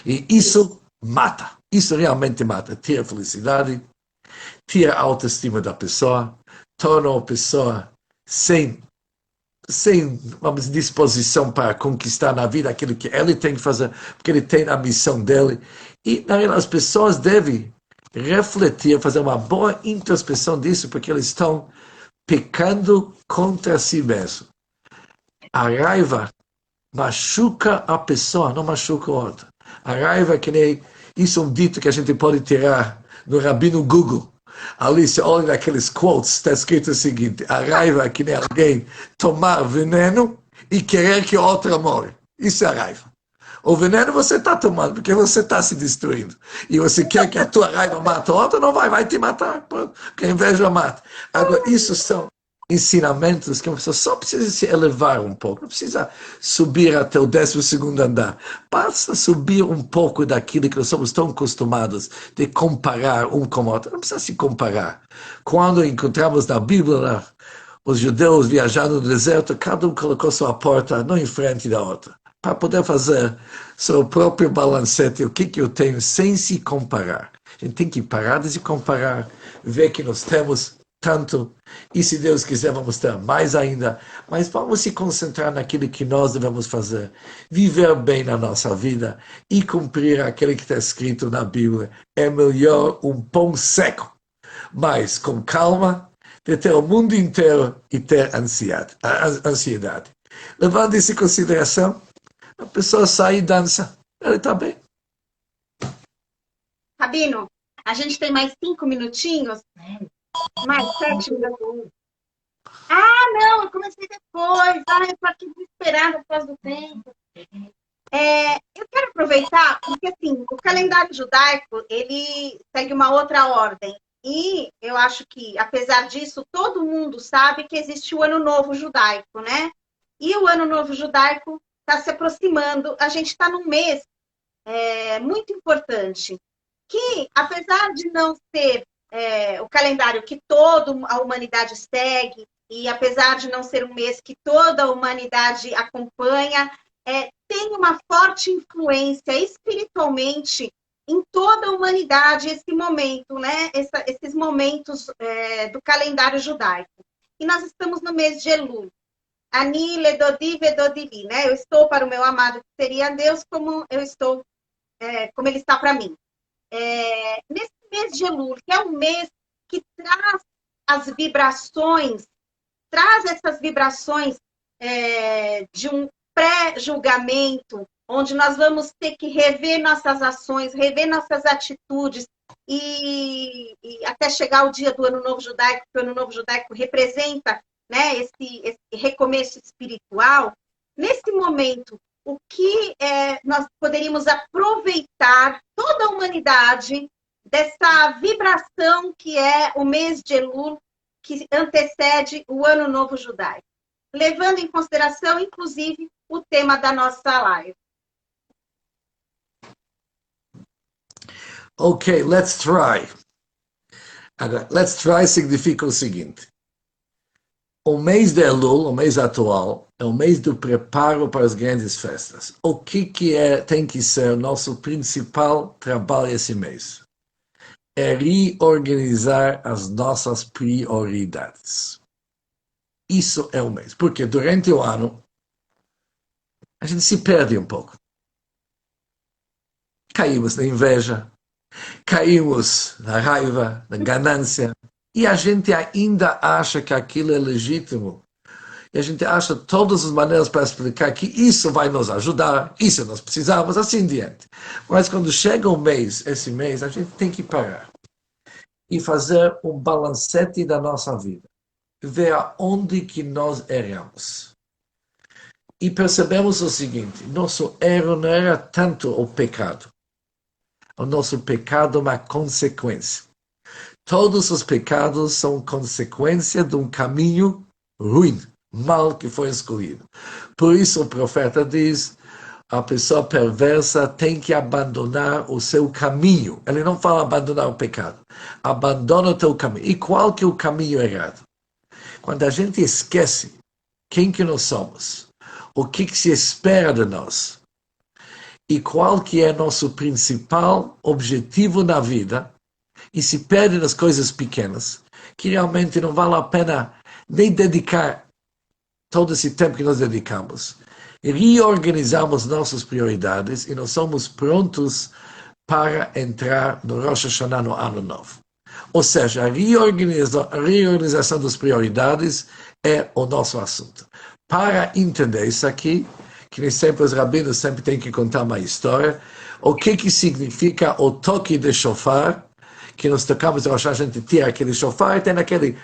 e isso mata, isso realmente mata, tira a felicidade, tira a autoestima da pessoa, torna a pessoa sem, vamos, disposição para conquistar na vida aquilo que ele tem que fazer, porque ele tem a missão dele. E, na realidade, as pessoas devem refletir, fazer uma boa introspecção disso, porque eles estão pecando contra si mesmo. A raiva machuca a pessoa, não machuca o outro. A raiva, que nem isso é um dito que a gente pode tirar no Rabino Google. Ali, se olha naqueles quotes, está escrito o seguinte: a raiva é que nem alguém tomar veneno e querer que o outro morre. Isso é a raiva. O veneno você está tomando porque você está se destruindo. E você quer que a tua raiva mate o outro, não vai te matar. Porque a inveja mata. Agora, isso são ensinamentos que uma pessoa só precisa se elevar um pouco, não precisa subir até o 12º andar, basta subir um pouco daquilo que nós somos tão acostumados de comparar um com o outro, não precisa se comparar. Quando encontramos na Bíblia os judeus viajando no deserto, cada um colocou sua porta não em frente da outra, para poder fazer seu próprio balancete, o que eu tenho, sem se comparar. A gente tem que parar de se comparar, ver que nós temos tanto, e se Deus quiser vamos ter mais ainda, mas vamos se concentrar naquilo que nós devemos fazer, viver bem na nossa vida e cumprir aquilo que está escrito na Bíblia. É melhor um pão seco, mas com calma, de ter o mundo inteiro e ter ansiedade. Levando isso em consideração, a pessoa sai e dança, ele está bem. Rabino, a gente tem mais 5 minutinhos? Mais 7 minutos. Ah, não, eu comecei depois. Ah, eu tô aqui desesperada por causa do tempo. Eu quero aproveitar, porque assim, o calendário judaico, ele segue uma outra ordem. E eu acho que, apesar disso, todo mundo sabe que existe o Ano Novo Judaico, né? E o Ano Novo Judaico está se aproximando. A gente está num mês muito importante, que, apesar de não ser o calendário que toda a humanidade segue, e apesar de não ser um mês que toda a humanidade acompanha, tem uma forte influência espiritualmente em toda a humanidade esse momento, né? Esses momentos do calendário judaico. E nós estamos no mês de Elul. Ani ledodi vedodili, né? Eu estou para o meu amado, que seria Deus, como eu estou, como ele está para mim. Nesse mês de Elul, que é um mês que traz essas vibrações de um pré-julgamento, onde nós vamos ter que rever nossas ações, rever nossas atitudes, e até chegar o dia do Ano Novo Judaico, que o Ano Novo Judaico representa, né, esse recomeço espiritual. Nesse momento, o que nós poderíamos aproveitar, toda a humanidade, dessa vibração que é o mês de Elul, que antecede o Ano Novo Judaico, levando em consideração, inclusive, o tema da nossa live. Ok, let's try. Agora, let's try significa o seguinte: o mês de Elul, o mês atual, é o mês do preparo para as grandes festas. O que tem que ser o nosso principal trabalho esse mês? é reorganizar as nossas prioridades. Isso é o mês. Porque durante o ano, a gente se perde um pouco. Caímos na inveja, caímos na raiva, na ganância, e a gente ainda acha que aquilo é legítimo. E a gente acha todas as maneiras para explicar que isso vai nos ajudar, isso nós precisamos, assim em diante. Mas quando chega o mês, esse mês, a gente tem que parar e fazer um balancete da nossa vida. Ver aonde que nós erramos. E percebemos o seguinte, nosso erro não era tanto o pecado. O nosso pecado é uma consequência. Todos os pecados são consequência de um caminho ruim, mal que foi escolhido. Por isso o profeta diz, a pessoa perversa tem que abandonar o seu caminho. Ele não fala abandonar o pecado. Abandona o teu caminho. E qual que é o caminho errado? Quando a gente esquece quem que nós somos, o que se espera de nós, e qual que é nosso principal objetivo na vida, e se perde nas coisas pequenas, que realmente não vale a pena nem dedicar todo esse tempo que nós dedicamos. Reorganizamos nossas prioridades e nós somos prontos para entrar no Rosh Hashanah, no Ano Novo. Ou seja, a reorganização das prioridades é o nosso assunto. Para entender isso aqui, que nem sempre os rabinos sempre têm que contar uma história, o que significa o toque de shofar, que nós tocamos, a gente tira aquele shofar e tem aquele...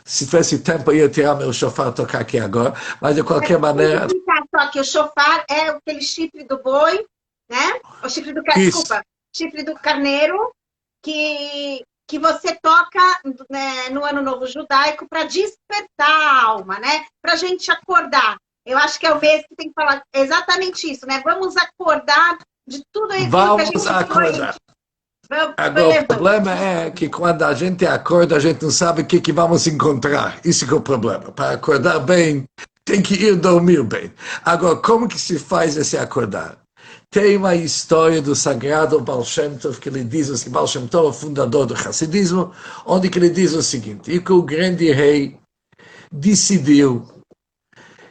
Se tivesse tempo, eu ia tirar meu shofar e tocar aqui agora, mas de qualquer maneira... Só que o shofar é aquele chifre do boi, né? O chifre do... Desculpa, chifre do carneiro, que você toca, né, no Ano Novo Judaico para despertar a alma, né? Para a gente acordar. Eu acho que é o mês que tem que falar exatamente isso, né? Vamos acordar de tudo isso que a gente acordar. Agora, o problema é que quando a gente acorda, a gente não sabe o que vamos encontrar. Isso que é o problema. Para acordar bem, tem que ir dormir bem. Agora, como que se faz esse acordar? Tem uma história do sagrado Baal Shem Tov, que ele diz assim, Baal Shem Tov, o fundador do Hassidismo, onde que ele diz o seguinte, e que o grande rei decidiu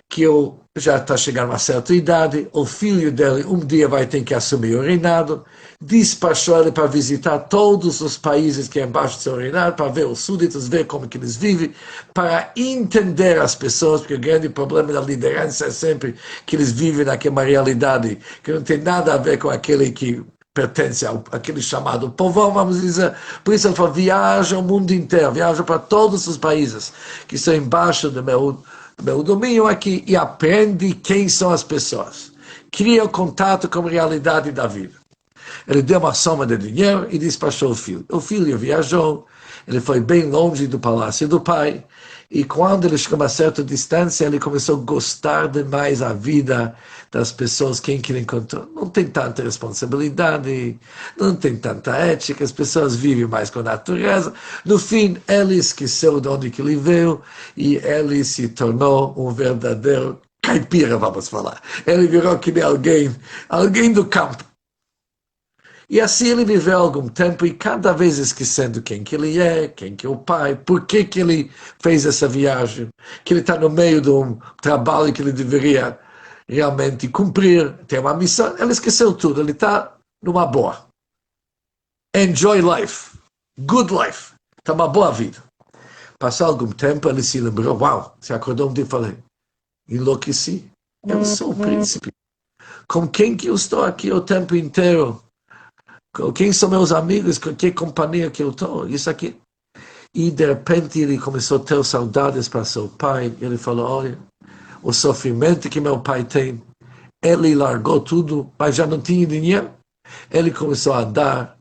que eu já está chegando a uma certa idade, o filho dele um dia vai ter que assumir o reinado, despachou ele para visitar todos os países que é embaixo do seu reinado, para ver os súditos, ver como que eles vivem, para entender as pessoas, porque o grande problema da liderança é sempre que eles vivem naquela realidade que não tem nada a ver com aquele que pertence àquele chamado povão, vamos dizer. Por isso ele falou, viaja o mundo inteiro, viaja para todos os países que estão embaixo do meu domínio aqui e aprende quem são as pessoas. Cria o contato com a realidade da vida. Ele deu uma soma de dinheiro e despachou o filho. O filho viajou, ele foi bem longe do palácio do pai, e quando ele chegou a uma certa distância, ele começou a gostar demais a vida das pessoas que ele encontrou. Não tem tanta responsabilidade, não tem tanta ética, as pessoas vivem mais com a natureza. No fim, ele esqueceu de onde que ele veio e ele se tornou um verdadeiro caipira, vamos falar. Ele virou que nem alguém do campo. E assim ele viveu algum tempo e cada vez esquecendo quem que ele é, quem que é o pai, por que ele fez essa viagem, que ele está no meio de um trabalho que ele deveria realmente cumprir, tem uma missão, ele esqueceu tudo, ele está numa boa. Enjoy life, good life, está uma boa vida. Passou algum tempo, ele se lembrou, uau, se acordou um dia e falei, enlouqueci, eu sou o príncipe, com quem que eu estou aqui o tempo inteiro? Quem são meus amigos, com que companhia que eu estou, isso aqui. E de repente ele começou a ter saudades para seu pai, ele falou, olha, o sofrimento que meu pai tem, ele largou tudo, mas já não tinha dinheiro, ele começou a andar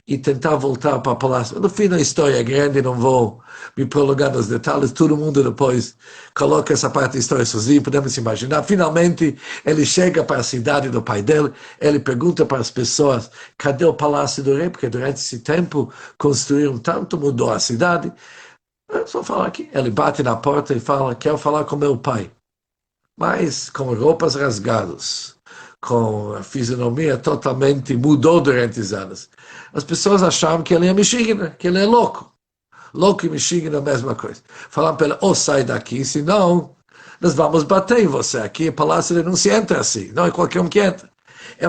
e tentar voltar para o palácio. No fim da história é grande, não vou me prolongar nos detalhes, todo mundo depois coloca essa parte da história sozinho, podemos imaginar. Finalmente, ele chega para a cidade do pai dele, ele pergunta para as pessoas, cadê o palácio do rei? Porque durante esse tempo construíram tanto, mudou a cidade. Eu só falar aqui. Ele bate na porta e fala, quero falar com meu pai. Mas com roupas rasgadas, com a fisionomia totalmente mudou durante os anos. As pessoas achavam que ele é mexicano, que ele é louco. Louco e mexicano é a mesma coisa. Falaram para ele, ou sai daqui, senão nós vamos bater em você. Aqui, o Palácio não se entra assim, não é qualquer um que entra.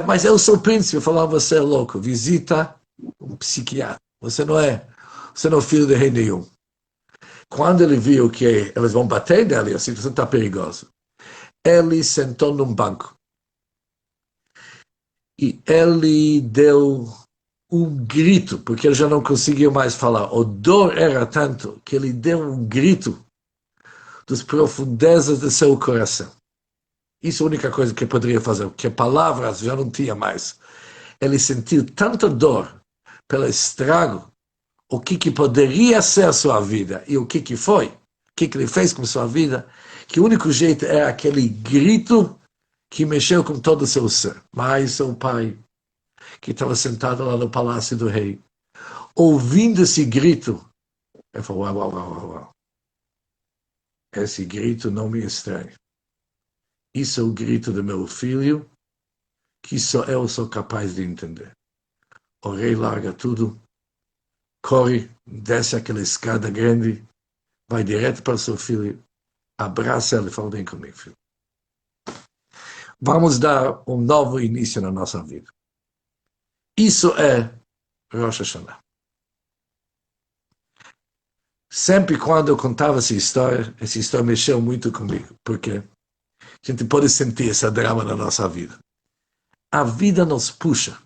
Mas eu sou príncipe, falaram, você é louco, visita um psiquiatra. Você não é filho de rei nenhum. Quando ele viu que eles vão bater nele, a situação está perigosa, ele sentou num banco e ele deu um grito, porque ele já não conseguia mais falar. A dor era tanto que ele deu um grito das profundezas do seu coração. Isso é a única coisa que ele poderia fazer, porque palavras já não tinha mais. Ele sentiu tanta dor pelo estrago, o que poderia ser a sua vida e o que foi, o que ele fez com a sua vida, que o único jeito era aquele grito que mexeu com todo o seu ser. Mas seu pai, que estava sentado lá no palácio do rei, ouvindo esse grito, ele falou, uau, uau, uau, uau. Esse grito não me estranha. Isso é o grito do meu filho, que só eu sou capaz de entender. O rei larga tudo, corre, desce aquela escada grande, vai direto para o seu filho, abraça ele e fala, vem comigo, filho. Vamos dar um novo início na nossa vida. Isso é Rosh Hashanah. Sempre quando eu contava essa história mexeu muito comigo, porque a gente pode sentir esse drama na nossa vida. A vida nos puxa,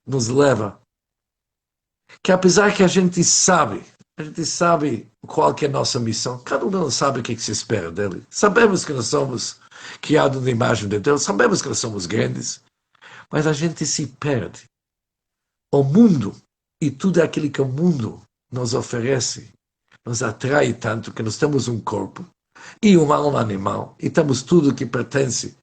nos leva, que apesar que a gente sabe qual que é a nossa missão, cada um de nós sabe o que se espera dele. Sabemos que nós somos criados na imagem de Deus, sabemos que nós somos grandes, mas a gente se perde. O mundo e tudo aquilo que o mundo nos oferece nos atrai tanto que nós temos um corpo e uma alma animal e temos tudo que pertence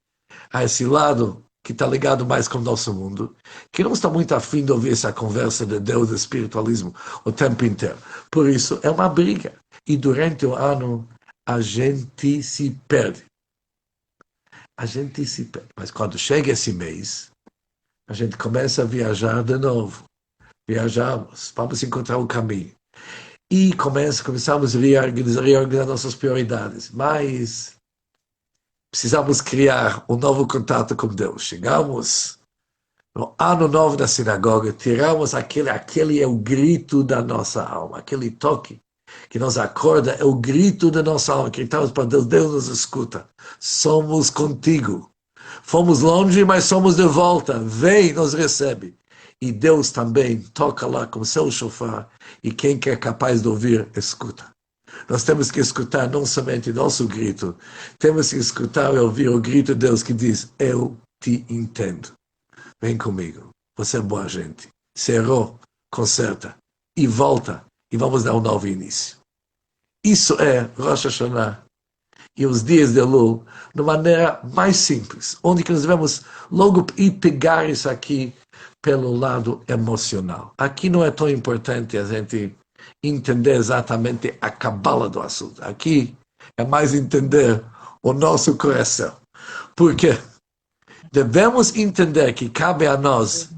a esse lado que está ligado mais com o nosso mundo, que não está muito afim de ouvir essa conversa de Deus, de espiritualismo, o tempo inteiro. Por isso, é uma briga. E durante o ano, a gente se perde. A gente se perde. Mas quando chega esse mês, a gente começa a viajar de novo. Viajamos, vamos encontrar o caminho. E começamos a reorganizar nossas prioridades. Mas precisamos criar um novo contato com Deus. Chegamos no ano novo da sinagoga, tiramos aquele é o grito da nossa alma, aquele toque que nos acorda, é o grito da nossa alma, gritamos para Deus, Deus nos escuta, somos contigo. Fomos longe, mas somos de volta, vem, nos recebe. E Deus também toca lá com seu shofar, e quem que é capaz de ouvir, escuta. Nós temos que escutar não somente nosso grito, temos que escutar e ouvir o grito de Deus que diz, eu te entendo. Vem comigo, você é boa gente. Se errou, conserta e volta e vamos dar um novo início. Isso é Rosh Hashanah e os dias de Elul de maneira mais simples, onde que nós devemos logo ir pegar isso aqui pelo lado emocional. Aqui não é tão importante a gente entender exatamente a cabala do assunto. Aqui é mais entender o nosso coração. Porque devemos entender que cabe a nós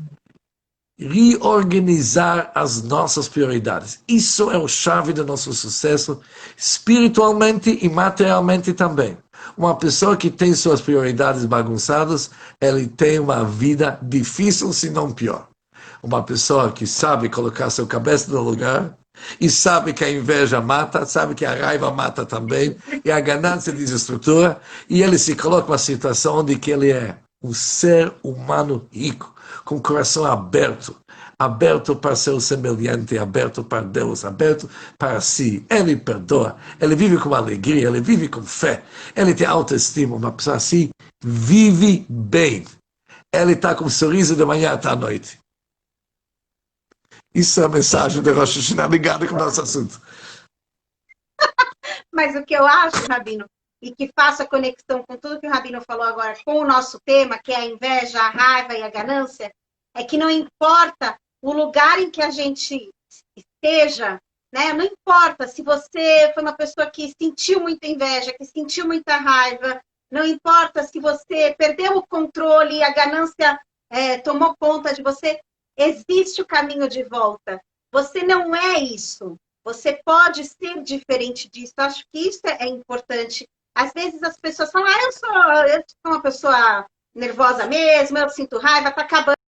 reorganizar as nossas prioridades. Isso é a chave do nosso sucesso, espiritualmente e materialmente também. Uma pessoa que tem suas prioridades bagunçadas, ele tem uma vida difícil, se não pior. Uma pessoa que sabe colocar sua cabeça no lugar, e sabe que a inveja mata, sabe que a raiva mata também, e a ganância desestrutura, e ele se coloca numa situação onde que ele é um ser humano rico, com o coração aberto, aberto para seu semelhante, aberto para Deus, aberto para si. Ele perdoa, ele vive com alegria, ele vive com fé, ele tem autoestima. Uma pessoa assim vive bem. Ele está com um sorriso de manhã até à noite. Isso é a mensagem de Rosh Hashanah ligada com o nosso assunto. Mas o que eu acho, Rabino, e que faça conexão com tudo que o Rabino falou agora, com o nosso tema, que é a inveja, a raiva e a ganância, é que não importa o lugar em que a gente esteja, né? Não importa se você foi uma pessoa que sentiu muita inveja, que sentiu muita raiva, não importa se você perdeu o controle e a ganância tomou conta de você, existe o caminho de volta. Você não é isso. Você pode ser diferente disso. Eu acho que isso é importante. Às vezes as pessoas falam, eu sou uma pessoa nervosa mesmo, eu sinto raiva, tá acabando.